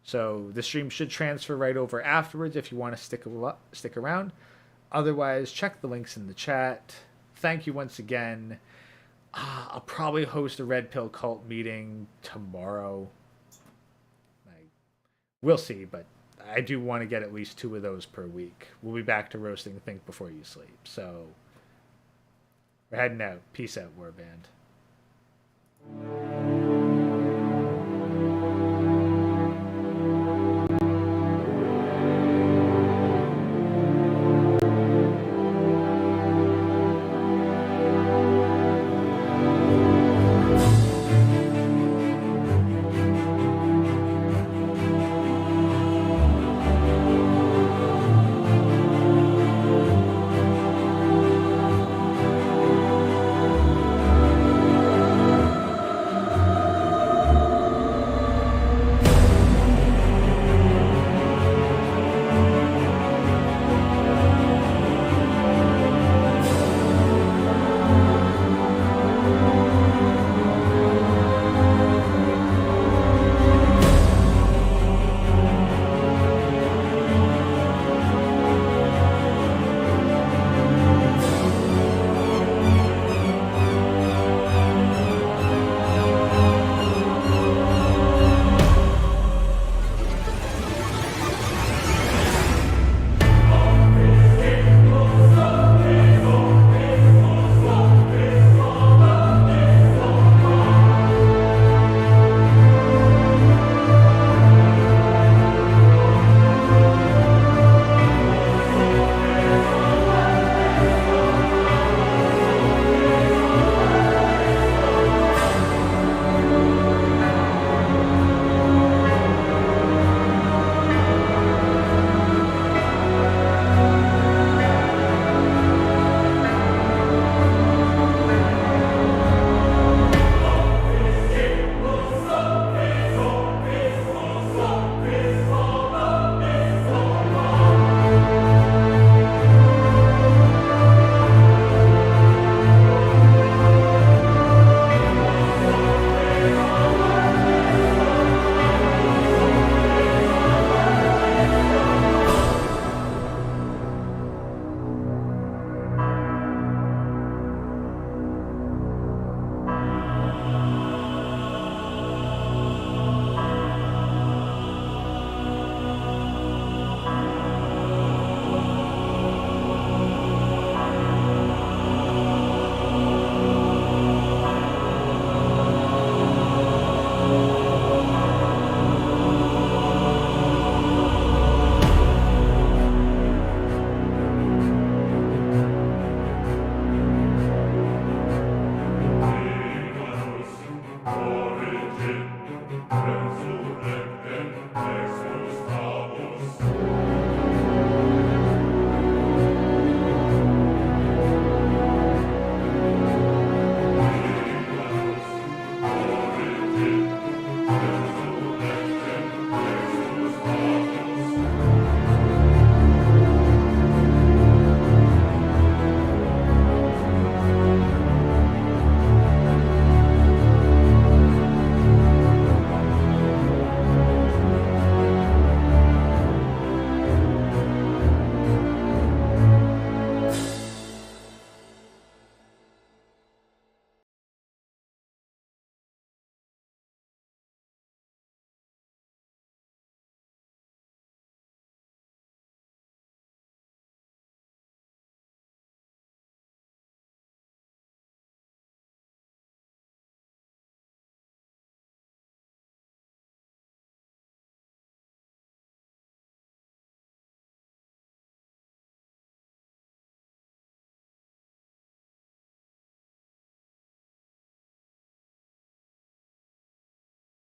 So the stream should transfer right over afterwards if you want to stick around. Otherwise, check the links in the chat. Thank you once again. I'll probably host a Red Pill Cult meeting tomorrow. We'll see, but I do want to get at least 2 of those per week. We'll be back to roasting Think Before You Sleep. So we're heading out. Peace out, Warband.